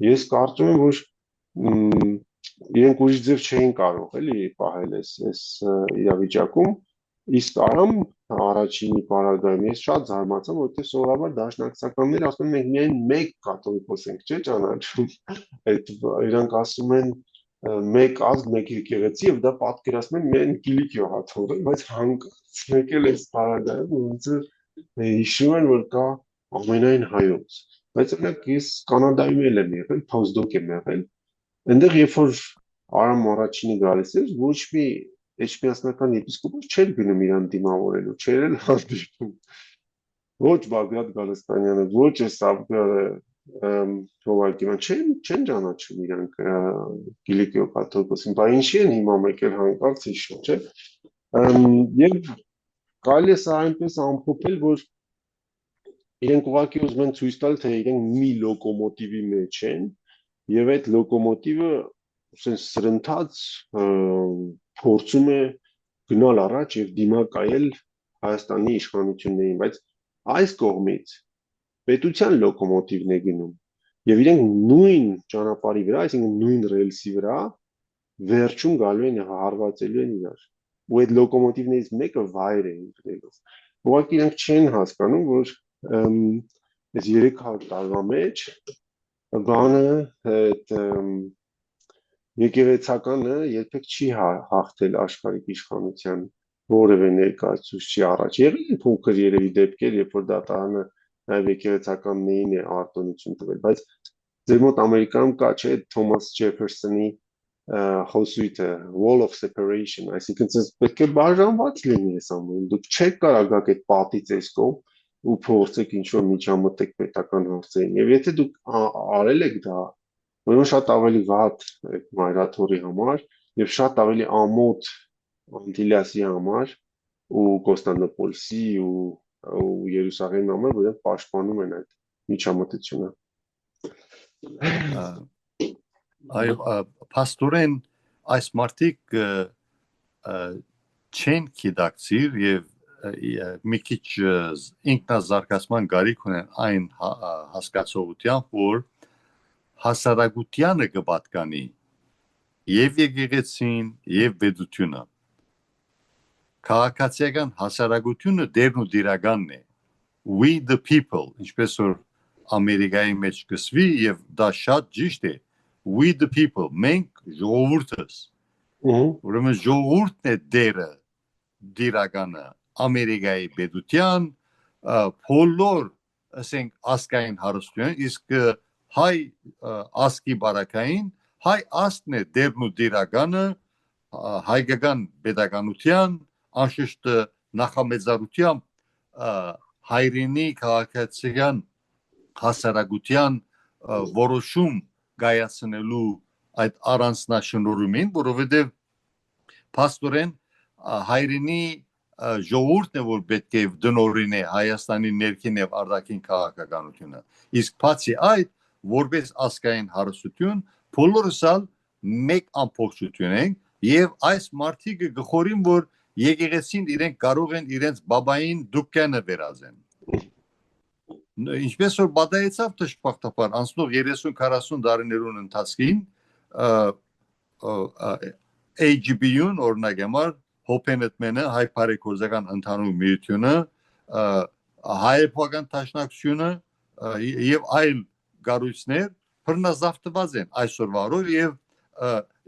Speaker 3: Ես կարծում եմ, որ իրենք ուրիշ ձև չէին կարող էլի պահել այս իրավիճակում, իսկ Արամ առաջինի պարագայում ես շատ զարմացա, որովհետեւ սովորաբար դաշնակցականները ասում են մենք միայն մեկ կաթողիկոս ենք, չէ՞, ճանաչում։ Այդ իրանք ասում են մեկ ազգ, մեկ եկեղեցի եւ դա պատկերացնում են միայն Կիլիկիո հաթոռը, բայց հանկարծ մեկ էլ այս պարագայում ոնց հիշում են, որ կա ամենայն հայոց։ Բայց օրինակ ես Կանադայում եմ եղել, postdoc եմ եղել, այնտեղ երբ որ Արամ առաջինը գալիս էր, ոչ մի էջմիածնական եպիսկոպոս չէր գնում իրան դիմավորելու, չէր էլ հանդիպում։ Ոչ Բագրատ Գալստանյանը, ոչ Սաբգարը, Հովակիվան չեն ճանաչում իրանք Կիլիկիո կաթողիկոսին, բայց ինչի են հիմա եկել հանկարծ հիշում, չէ՞։ Եվ կարելի է սա այնպես ամփոփել, որ իրենք ուղղակի ուզում են ցույց տալ, թե իրենք մի լոկոմոտիվի մեջ են, եւ այդ լոկոմոտիվը sense սրընթաց փորձում է գնալ առաջ եւ դիմակայել Հայաստանի իշխանություններին, բայց այս կողմից պետության լոկոմոտիվն է գնում եւ իրենք նույն ճանապարհի վրա, այսինքն նույն ռելսի վրա վերջում գալու են հարվածելու են իրար։ Ու այդ լոկոմոտիվներից մեկը վայր է ընկնելով։ Ուղղակի իրենք չեն հասկանում, որ այս 300 տարվա մեջ բանը այդ եկեղեցականը երբեք չի հաղթել աշխարհիկ իշխանության որևէ ներկայացուցչի առաջ։ Եղել են փոքր երևի դեպքեր, երբ որ դատարանը նաև եկեղեցականներին է արտոնություն տվել, բայց ձեր մոտ Ամերիկայում կա չէ Թոմաս Ջեֆերսոնի հոսույթը wall of separation, այսինքն ցես պետք է բաժանված լինի այս ամենը։ Դուք չեք կարող գաք այդ պատից այս կողմ ու փորձեք ինչ-որ միջամտեք պետական հարցերին։ Եվ եթե դուք արել եք դա, ուրեմն շատ ավելի վատ այդ մայրաթորի համար եւ շատ ավելի ամոթ Անտիլիասի համար ու Կոստանդնուպոլսի ու Երուսաղեմի համար, որ պաշտպանում են այդ միջամտությունը։
Speaker 1: Այո, փաստորեն այս մարդիկ չեն գիտակցիր եւ մի քիչ ինքնազարգացման գարիք ունեն այն հասկացողությամբ, որ հասարակությանը կպատկանի եւ եկեղեցին եւ պետությունը։ Քաղաքացիական հասարակությունը դերն ու դիրականն է։ We the people, ինչպես որ Ամերիկայի մեջ կսվի եւ դա շատ ճիշտ է։ We the people, մենք ժողովուրդս։ Ուրեմն ժողովուրդն է դերը դիրականը Ամերիկայի պետության բոլոր ասենք ազգային հարստություն, իսկ հայ ազգի բարակային հայ ազգն է դերն ու դիրականը հայկական պետականության անշուշտ նախամեծարությամբ հայրենի քաղաքացիական հասարակության որոշում գայացնելու այդ առանձնաշնորհումին, որովհետև փաստորեն հայրենի ժողովուրդն է, որ պետք է դնորինի Հայաստանի ներքին եւ արտաքին քաղաքականությունը։ Իսկ բացի այդ, որպես ազգային հարստություն, բոլորս մեկ ամբողջություն ենք եւ այս մարդիկը գխորին, որ եկեղեցին իրենք կարող են իրենց բաբային դուկանը վերածեն։ Ինչպես որ բադայեցավ դժբախտաբար անցնող 30-40 տարիներուն ընթացքին AGB-ուն օրինակ համար հոփենետմենը հայ բարեգործական ընդհանուր միությունը հայապական տաշնակցությունը եւ այլ գարույցներ բռնազավթված են այսօրվա օրով եւ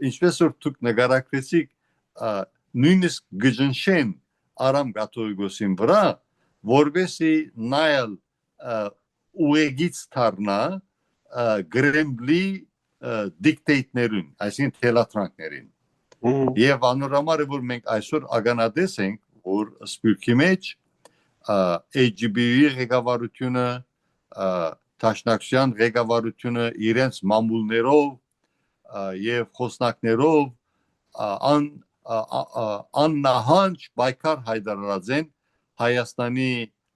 Speaker 1: ինչպես որ դուք նկարագրեցիք նույնիսկ գժնշեն Արամ կաթողիկոսին վրա որովհետեւ նայել ուեգից թարնա գրեմլի դիկտեյտներուն, այսինքն թելատրանքներին։ Եվ անորամար է, որ մենք այսօր ագանադես ենք, որ սպյուրքի մեջ AGB-ի ղեկավարությունը, Տաշնակցության ղեկավարությունը իրենց մամուլներով եւ խոսնակներով աննահանջ պայքար հայտարարած են Հայաստանի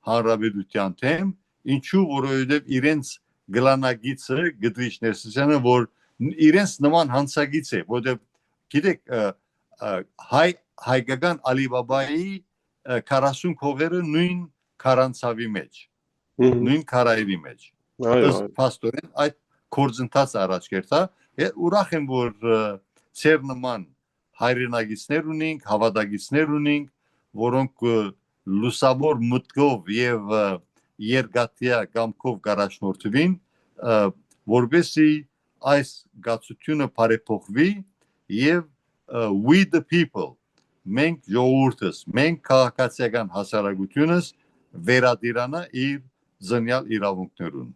Speaker 1: Հանրապետության թեմ, ինչու որովհետև իրենց գլանագիծը գդրիչներսությանը, որ իրենց նման հանցագիծ է, որովհետև գիտեք հայկական Ալիբաբայի 40 քողերը նույն քարանցավի մեջ, նույն քարայրի մեջ։ Փաստորեն այդ կորձընթաց առաջ կերտա, ուրախ եմ, որ ծեր նման հայրենագիծներ ունենք, հավատագիծներ ունենք, որոնք լուսավոր մտքով եւ երկաթյա կամքով կարաշնորթվին, որովհետեւ այս գացությունը բարեփոխվի եւ we the people, մենք ժողովուրդս, մենք քաղաքացիական հասարակությունս վերադիրանա իր զնյալ իրավունքներուն։